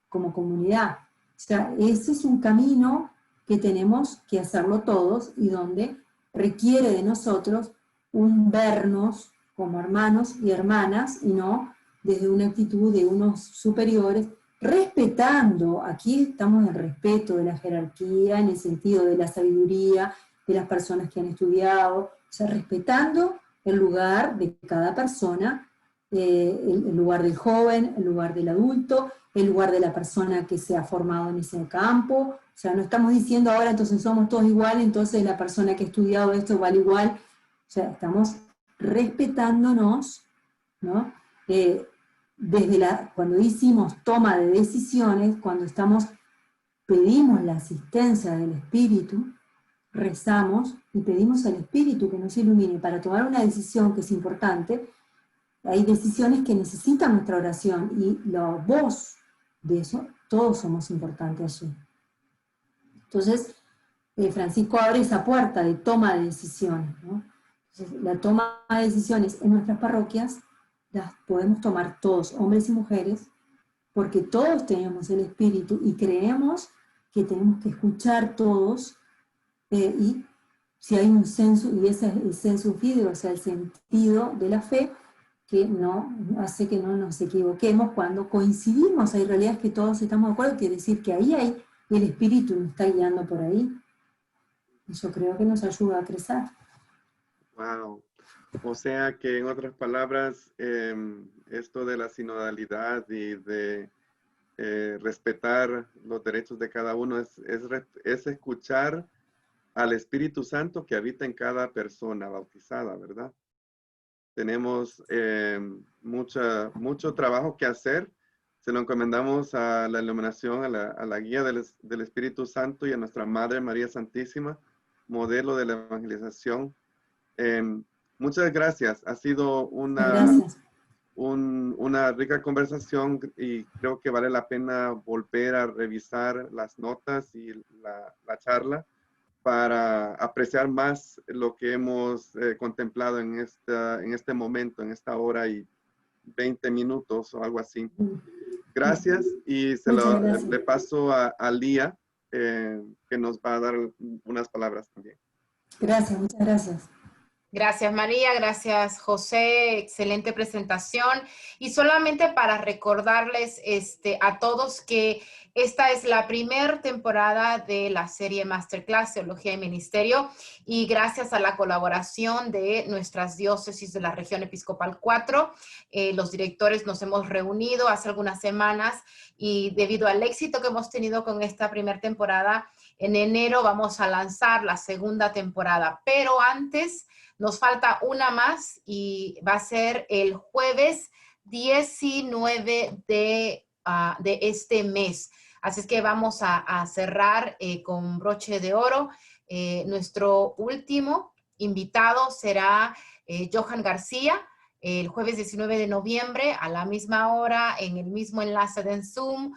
[SPEAKER 2] como comunidad. O sea, ese es un camino que tenemos que hacerlo todos y donde requiere de nosotros un vernos como hermanos y hermanas y no desde una actitud de unos superiores, respetando, aquí estamos en el respeto de la jerarquía, en el sentido de la sabiduría, de las personas que han estudiado, o sea, respetando el lugar de cada persona, el lugar del joven, el lugar del adulto, el lugar de la persona que se ha formado en ese campo. O sea, no estamos diciendo ahora entonces somos todos iguales, entonces la persona que ha estudiado esto vale igual. O sea, estamos respetándonos, ¿no? Cuando hicimos toma de decisiones, cuando pedimos la asistencia del Espíritu, rezamos y pedimos al Espíritu que nos ilumine para tomar una decisión que es importante. Hay decisiones que necesitan nuestra oración y la voz de eso, todos somos importantes allí. Entonces, Francisco abre esa puerta de toma de decisiones, ¿no? Entonces, la toma de decisiones en nuestras parroquias las podemos tomar todos, hombres y mujeres, porque todos tenemos el Espíritu y creemos que tenemos que escuchar todos, y si hay un sensu, y ese es el sensu fidei, o sea, el sentido de la fe, que no hace que no nos equivoquemos cuando coincidimos, hay realidades que todos estamos de acuerdo, quiere decir que ahí hay el Espíritu nos está guiando por ahí. Eso creo que nos ayuda a crecer.
[SPEAKER 4] Wow. O sea que, en otras palabras, esto de la sinodalidad y de respetar los derechos de cada uno es escuchar al Espíritu Santo que habita en cada persona bautizada, ¿verdad? Tenemos mucho trabajo que hacer. Se lo encomendamos a la iluminación, a la guía del Espíritu Santo y a nuestra Madre María Santísima, modelo de la evangelización. Muchas gracias. Ha sido una rica conversación y creo que vale la pena volver a revisar las notas y la charla para apreciar más lo que hemos contemplado en este momento, en esta hora y 20 minutos o algo así. Gracias y le paso a Lía, que nos va a dar unas palabras también.
[SPEAKER 2] Gracias, muchas gracias.
[SPEAKER 3] Gracias María, gracias José, excelente presentación. Y solamente para recordarles a todos que esta es la primera temporada de la serie Masterclass Teología y Ministerio, y gracias a la colaboración de nuestras diócesis de la región episcopal 4, los directores nos hemos reunido hace algunas semanas y debido al éxito que hemos tenido con esta primera temporada, en enero vamos a lanzar la segunda temporada, pero antes nos falta una más y va a ser el jueves 19 de este mes. Así es que vamos a cerrar con broche de oro. Nuestro último invitado será Johan García, el jueves 19 de noviembre a la misma hora, en el mismo enlace de Zoom,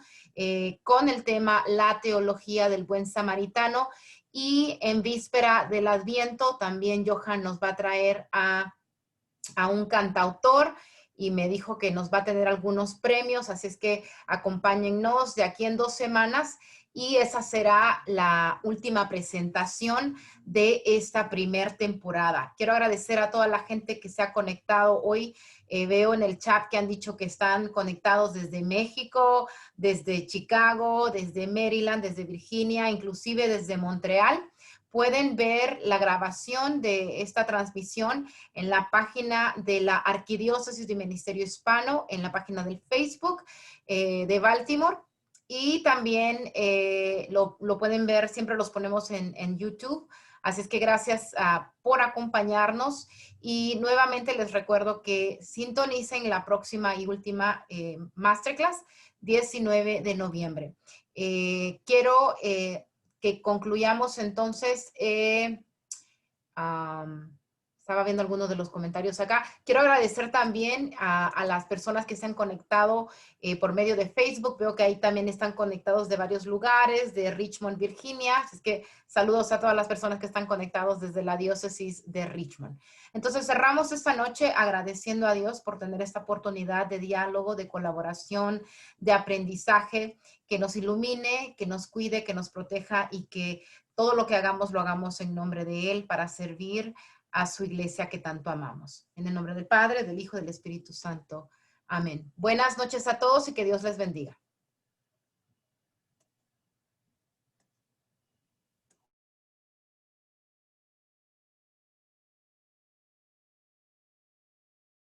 [SPEAKER 3] con el tema La teología del buen samaritano. Y en víspera del Adviento también Johan nos va a traer a un cantautor y me dijo que nos va a tener algunos premios, así es que acompáñennos de aquí en 2 semanas y esa será la última presentación de esta primer temporada. Quiero agradecer a toda la gente que se ha conectado hoy. Veo en el chat que han dicho que están conectados desde México, desde Chicago, desde Maryland, desde Virginia, inclusive desde Montreal. Pueden ver la grabación de esta transmisión en la página de la Arquidiócesis de Ministerio Hispano, en la página del Facebook de Baltimore. Y también lo pueden ver, siempre los ponemos en YouTube, Así es que gracias por acompañarnos y nuevamente les recuerdo que sintonicen la próxima y última Masterclass, 19 de noviembre. Quiero que concluyamos entonces. Estaba viendo algunos de los comentarios acá. Quiero agradecer también a las personas que se han conectado por medio de Facebook. Veo que ahí también están conectados de varios lugares, de Richmond, Virginia. Así es que saludos a todas las personas que están conectados desde la diócesis de Richmond. Entonces cerramos esta noche agradeciendo a Dios por tener esta oportunidad de diálogo, de colaboración, de aprendizaje, que nos ilumine, que nos cuide, que nos proteja y que todo lo que hagamos lo hagamos en nombre de Él para servir a su iglesia que tanto amamos. En el nombre del Padre, del Hijo y del Espíritu Santo. Amén. Buenas noches a todos y que Dios les bendiga.